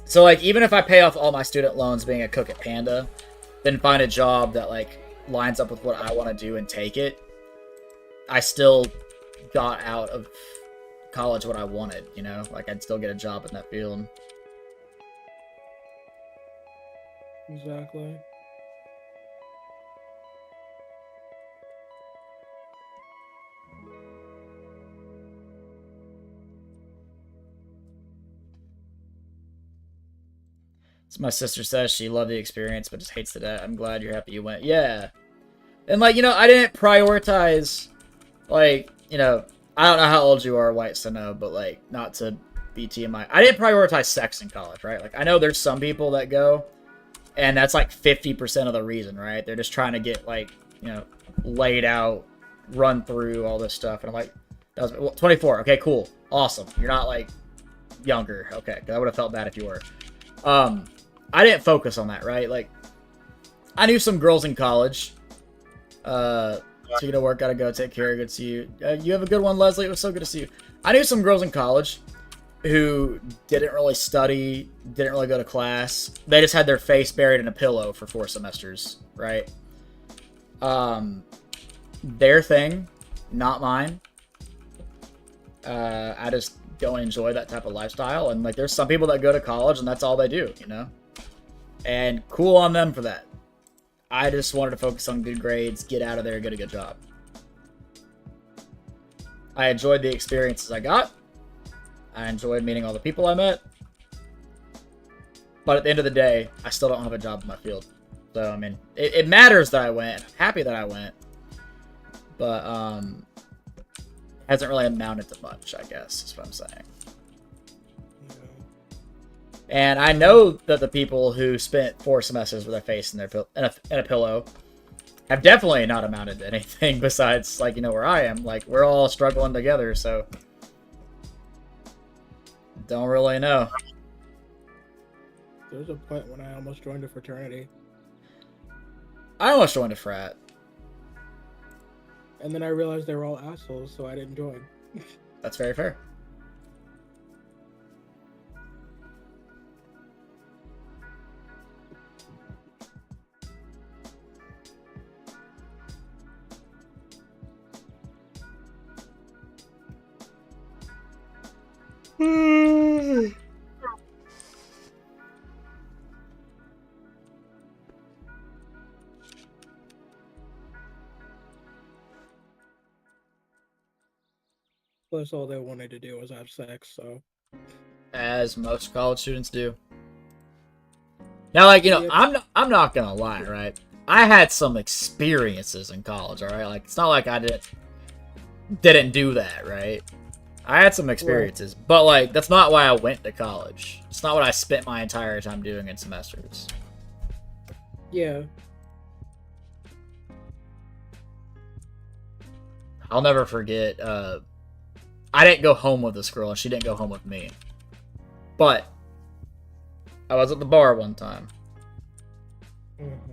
So like even if I pay off all my student loans being a cook at Panda, then find a job that like lines up with what I want to do and take it, I still got out of college what I wanted, you know? Like I'd still get a job in that field. Exactly. So my sister says she loved the experience but just hates the debt. I'm glad you're happy you went. Yeah. And like, you know, I didn't prioritize, like, you know, I don't know how old you are, White, so no, but like, not to be TMI. I didn't prioritize sex in college, right? Like, I know there's some people that go, and that's like 50% of the reason, right? They're just trying to get like, you know, laid out, run through all this stuff. And I'm like, that was, well, 24. Okay, cool. Awesome. You're not like younger. Okay. 'Cause I would have felt bad if you were. I didn't focus on that, right? Like, I knew some girls in college. Speaking of work, gotta go. Take care. Good to see you. You have a good one, Leslie. It was so good to see you. I knew some girls in college who didn't really study, didn't really go to class. They just had their face buried in a pillow for 4 semesters, right? Their thing, not mine. I just don't enjoy that type of lifestyle. And like, there's some people that go to college and that's all they do, you know? And cool on them for that. I just wanted to focus on good grades, get out of there, get a good job. I enjoyed the experiences I got. I enjoyed meeting all the people I met. But at the end of the day, I still don't have a job in my field. So, I mean, it matters that I went. I'm happy that I went. But, hasn't really amounted to much, I guess, is what I'm saying. And I know that the people who spent 4 semesters with their face in a pillow have definitely not amounted to anything besides, like, you know, where I am. Like, we're all struggling together, so don't really know. There was a point when I almost joined a fraternity. I almost joined a frat. And then I realized they were all assholes, so I didn't join. That's very fair. Plus, all they wanted to do was have sex, so. As most college students do. Now, like, Yep. I'm not gonna lie, right? I had some experiences in college, all right? Like, it's not like I didn't do that, right? I had some experiences, but like, that's not why I went to college. It's not what I spent my entire time doing in semesters. Yeah. I'll never forget. I didn't go home with this girl, and she didn't go home with me. But I was at the bar one time,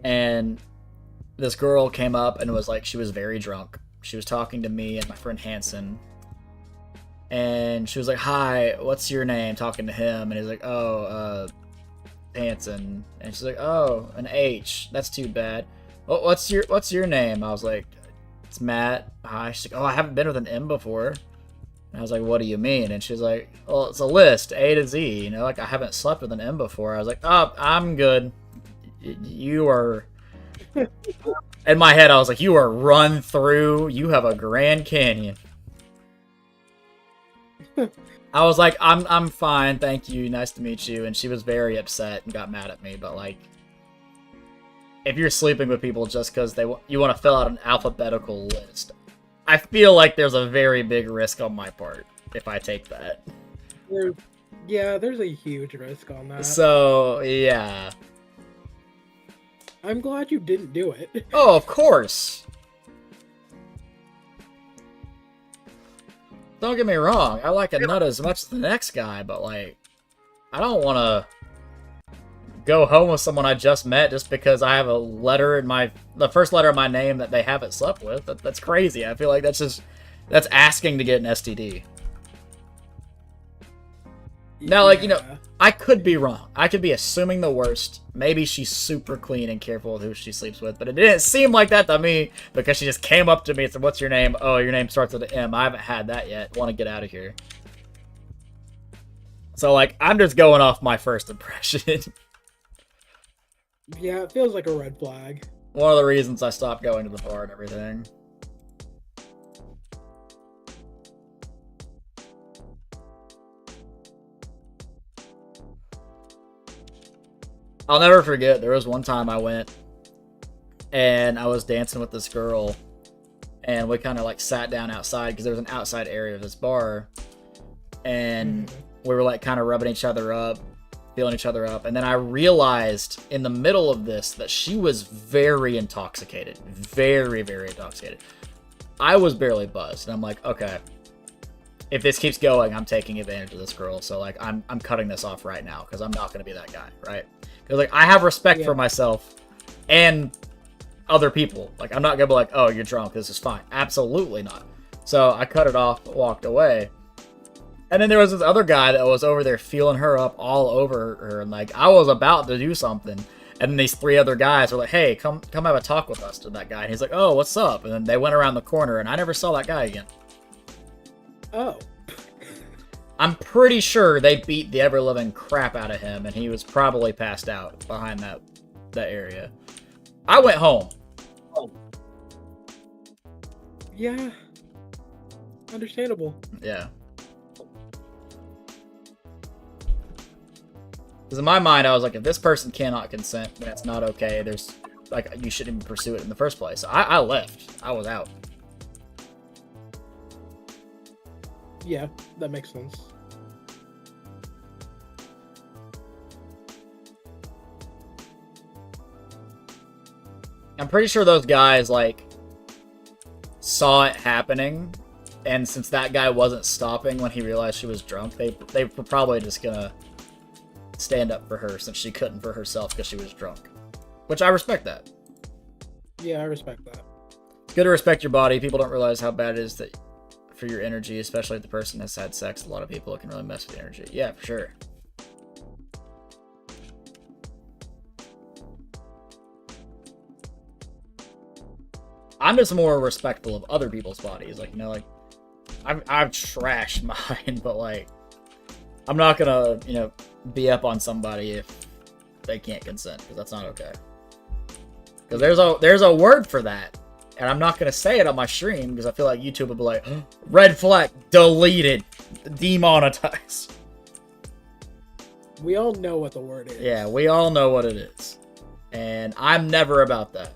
and this girl came up and was like, she was very drunk. She was talking to me and my friend Hanson, and she was like, "Hi, what's your name?" Talking to him, and he's like, "Oh, Hanson," and she's like, "Oh, an H. That's too bad. Well, what's your name?" I was like, "It's Matt." Hi. She's like, "Oh, I haven't been with an M before." And I was like, "What do you mean?" And she's like, "Well, it's a list, A to Z. You know, like I haven't slept with an M before." I was like, "Oh, I'm good. You are." In my head, I was like, "You are run through. You have a Grand Canyon." I was like, I'm fine, thank you, nice to meet you." And she was very upset and got mad at me. But like, if you're sleeping with people just because you want to fill out an alphabetical list, I feel like there's a very big risk on my part if I take that. There's a huge risk on that. So, yeah. I'm glad you didn't do it. Oh, of course. Don't get me wrong, I like a nut as much as the next guy, but like, I don't want to go home with someone I just met just because I have a letter in the first letter of my name that they haven't slept with. That's crazy. I feel like that's asking to get an STD. Now, like, I could be wrong. I could be assuming the worst. Maybe she's super clean and careful with who she sleeps with, but it didn't seem like that to me because she just came up to me and said, "What's your name?" "Oh, your name starts with an M. I haven't had that yet. Want to get out of here." So, like, I'm just going off my first impression. Yeah, it feels like a red flag. One of the reasons I stopped going to the bar and everything. I'll never forget, there was one time I went and I was dancing with this girl, and we kind of like sat down outside because there was an outside area of this bar, and we were like kind of rubbing each other up, feeling each other up, and then I realized in the middle of this that she was very intoxicated. Very, very intoxicated. I was barely buzzed, and I'm like, okay, if this keeps going, I'm taking advantage of this girl, so like I'm cutting this off right now because I'm not going to be that guy, right? Because like I have respect for myself and other people. Like I'm not going to be like, "Oh, you're drunk, this is fine." Absolutely not. So I cut it off, walked away. And then there was this other guy that was over there feeling her up all over her, and like I was about to do something, and then these three other guys were like, "Hey, come have a talk with us," to that guy. And he's like, "Oh, what's up?" And then they went around the corner, and I never saw that guy again. Oh. I'm pretty sure they beat the ever-living crap out of him, and he was probably passed out behind that area. I went home. Oh. Yeah. Understandable. Yeah. Because in my mind, I was like, if this person cannot consent, then it's not okay. There's, like, you shouldn't even pursue it in the first place. So I left. I was out. Yeah, that makes sense. I'm pretty sure those guys, like, saw it happening, and since that guy wasn't stopping when he realized she was drunk, they were probably just gonna stand up for her since she couldn't for herself because she was drunk. Which I respect that. Yeah, I respect that. It's good to respect your body. People don't realize how bad it is that for your energy, especially if the person has had sex. A lot of people, it can really mess with energy. Yeah, for sure. I'm just more respectful of other people's bodies. Like, you know, like, I've trashed mine, but like, I'm not gonna, you know, be up on somebody if they can't consent, because that's not okay. Because there's a word for that, and I'm not gonna say it on my stream because I feel like YouTube will be like, red flag, deleted, demonetized. We all know what the word is. Yeah, we all know what it is, and I'm never about that.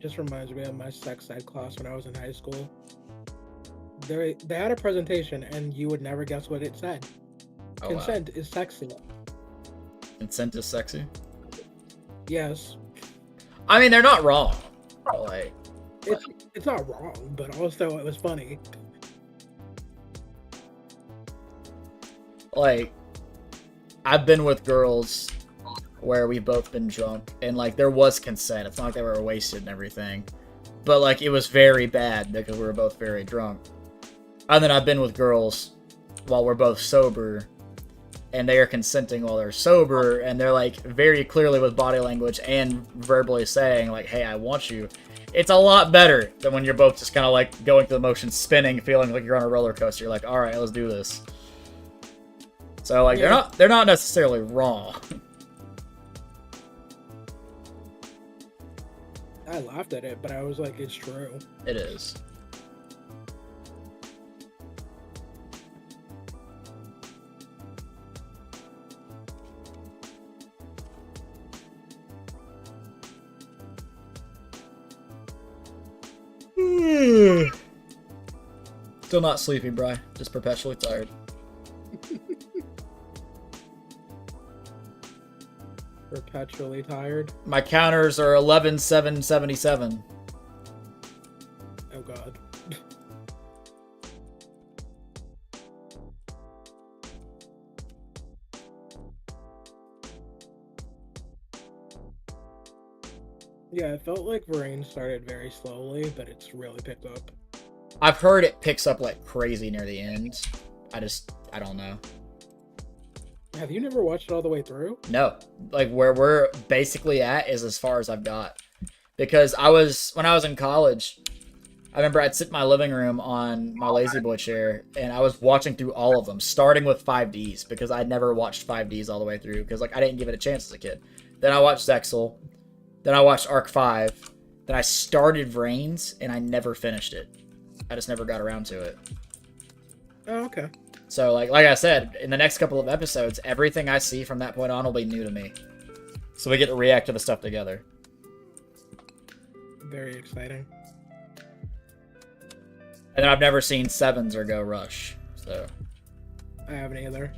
Just reminds me of my sex ed class when I was in high school. They had a presentation, and you would never guess what it said. Oh, Consent is sexy. Consent is sexy? Yes. I mean, they're not wrong. But like, it's not wrong, but also it was funny. Like, I've been with girls where we've both been drunk, and like there was consent. It's not like they were wasted and everything, but like it was very bad because we were both very drunk. And then I've been with girls while we're both sober, and they are consenting while they're sober, and they're like very clearly with body language and verbally saying like, hey, I want you. It's a lot better than when you're both just kind of like going through the motions, spinning, feeling like you're on a roller coaster. You're like, all right, let's do this. So like they're not necessarily wrong. I laughed at it, but I was like, it's true. It is. Still not sleepy, Bri. Just perpetually tired. Perpetually tired. My counters are 11,777. Oh god. Yeah, it felt like rain started very slowly, but it's really picked up. I've heard it picks up like crazy near the end. I don't know. Have you never watched it all the way through? No. Like where we're basically at is as far as I've got. Because when I was in college, I remember I'd sit in my living room on my lazy boy chair, and I was watching through all of them, starting with 5Ds, because I'd never watched 5Ds all the way through, because like I didn't give it a chance as a kid. Then I watched Zexal. Then I watched Arc 5. Then I started Vrains, and I never finished it. I just never got around to it. Oh, okay. So, like I said, in the next couple of episodes, everything I see from that point on will be new to me. So we get to react to the stuff together. Very exciting. And then I've never seen Sevens or Go Rush, so... I haven't either.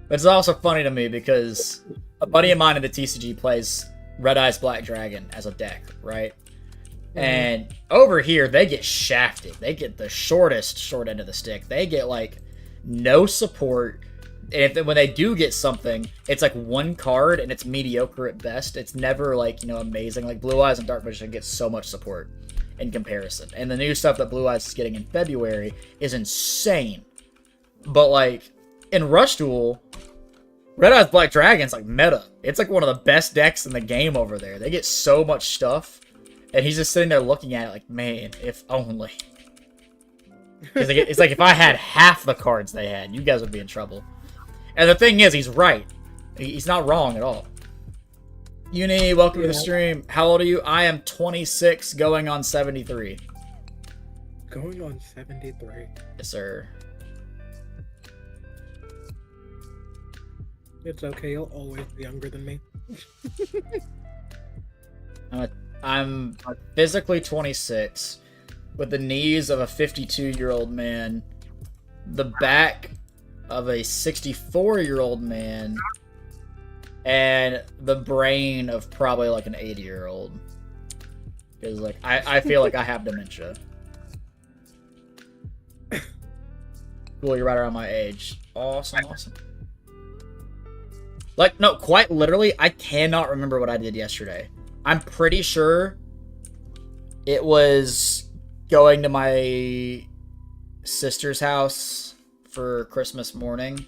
But it's also funny to me because a buddy of mine in the TCG plays Red Eyes Black Dragon as a deck, right? And over here, they get shafted. They get the short end of the stick. They get, like, no support. And when they do get something, it's, like, one card, and it's mediocre at best. It's never, like, you know, amazing. Like, Blue Eyes and Dark Vision get so much support in comparison. And the new stuff that Blue Eyes is getting in February is insane. But, like, in Rush Duel, Red Eyes Black Dragon's, like, meta. It's, like, one of the best decks in the game over there. They get so much stuff. And he's just sitting there looking at it like, man, if only. It's like, if I had half the cards they had, you guys would be in trouble. And the thing is, he's right. He's not wrong at all. Uni, welcome to the stream. How old are you? I am 26, going on 73. Going on 73? Yes, sir. It's okay, you'll always be younger than me. I'm physically 26, with the knees of a 52-year-old man, the back of a 64-year-old man, and the brain of probably like an 80-year-old. Because like I feel like I have dementia. Cool, you're right around my age. Awesome. Like, no, quite literally, I cannot remember what I did yesterday. I'm pretty sure it was going to my sister's house for Christmas morning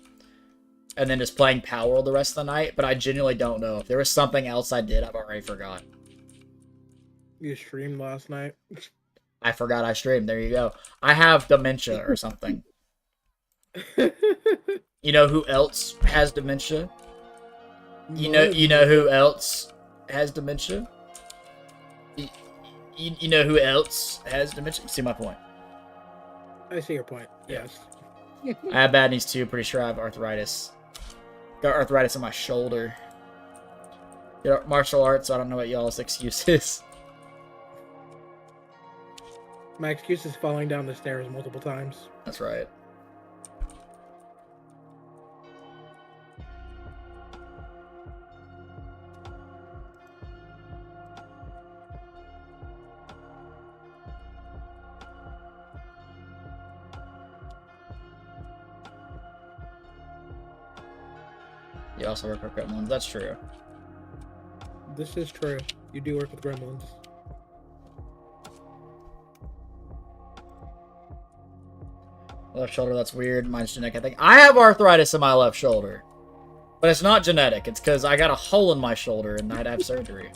and then just playing Power World the rest of the night, but I genuinely don't know. If there was something else I did, I've already forgotten. You streamed last night. I forgot I streamed. There you go. I have dementia or something. You know who else has dementia? You know who else has dementia? You know who else has dementia? You see my point? I see your point. Yes. I have bad knees too. Pretty sure I have arthritis. Got arthritis in my shoulder. You know, martial arts, so I don't know what y'all's excuse is. My excuse is falling down the stairs multiple times. That's right. You also work with gremlins. That's true. This is true. You do work with gremlins. Left shoulder, that's weird. Mine's genetic, I think. I have arthritis in my left shoulder. But it's not genetic. It's because I got a hole in my shoulder and I'd have surgery.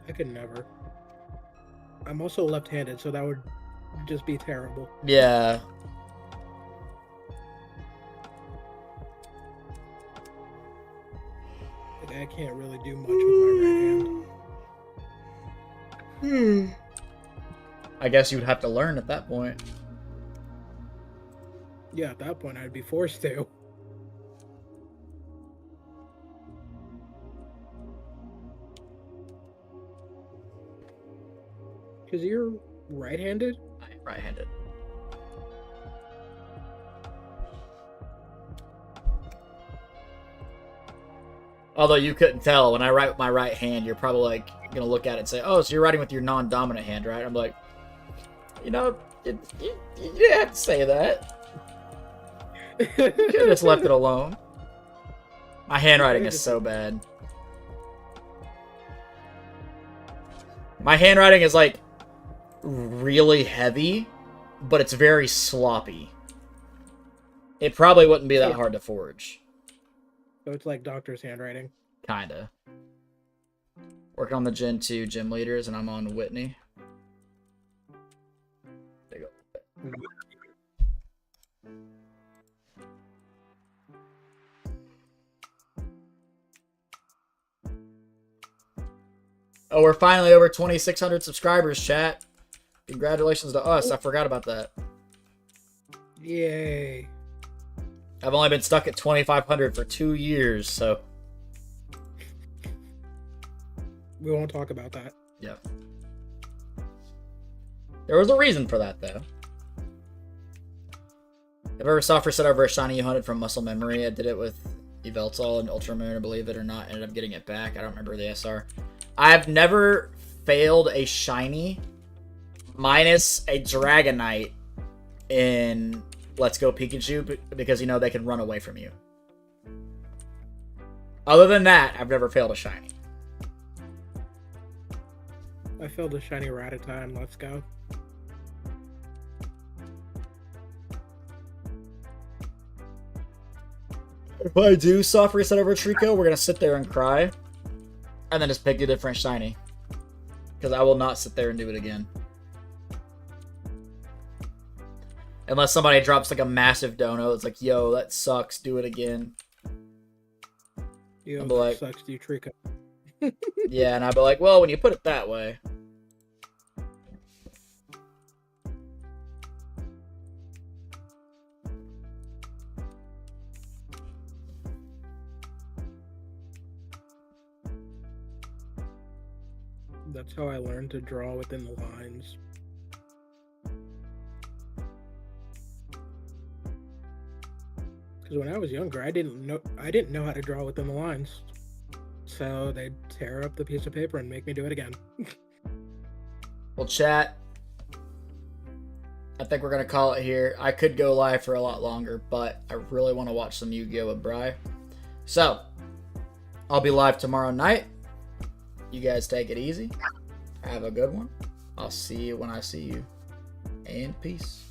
I could never. I'm also left-handed, so that would just be terrible. Yeah. Like, I can't really do much with my right hand. I guess you'd have to learn at that point. Yeah, at that point, I'd be forced to. Because you're right-handed? I am right-handed. Although you couldn't tell, when I write with my right hand, you're probably like gonna look at it and say, "Oh, so you're writing with your non-dominant hand, right?" I'm like, you know, you didn't have to say that. You could have just left it alone. My handwriting is so bad. My handwriting is like really heavy, but it's very sloppy. It probably wouldn't be that hard to forge. So it's like doctor's handwriting. Kinda. Working on the Gen 2 gym leaders, and I'm on Whitney. There you go. Oh, we're finally over 2,600 subscribers, chat. Congratulations to us. I forgot about that. Yay. I've only been stuck at 2,500 for 2 years, so... We won't talk about that. Yep. There was a reason for that, though. I've ever Sapphire set over a shiny you hunted from muscle memory. I did it with Yveltal and Ultramoon, believe it or not. Ended up getting it back. I don't remember the SR. I've never failed a shiny minus a Dragonite in Let's Go Pikachu because, you know, they can run away from you. Other than that, I've never failed a shiny. I failed a shiny Rattata in Let's Go. If I do soft reset over Treecko, we're going to sit there and cry. And then just pick a different shiny. Because I will not sit there and do it again. Unless somebody drops like a massive dono. It's like, yo, that sucks. Do it again. Yo, that like, sucks, you Treecko. Yeah, and I'd be like, well, when you put it that way. That's how I learned to draw within the lines. Because when I was younger, I didn't know how to draw within the lines. So they'd tear up the piece of paper and make me do it again. Well, chat, I think we're going to call it here. I could go live for a lot longer, but I really want to watch some Yu-Gi-Oh! With Bri. So, I'll be live tomorrow night. You guys take it easy. Have a good one. I'll see you when I see you. And peace.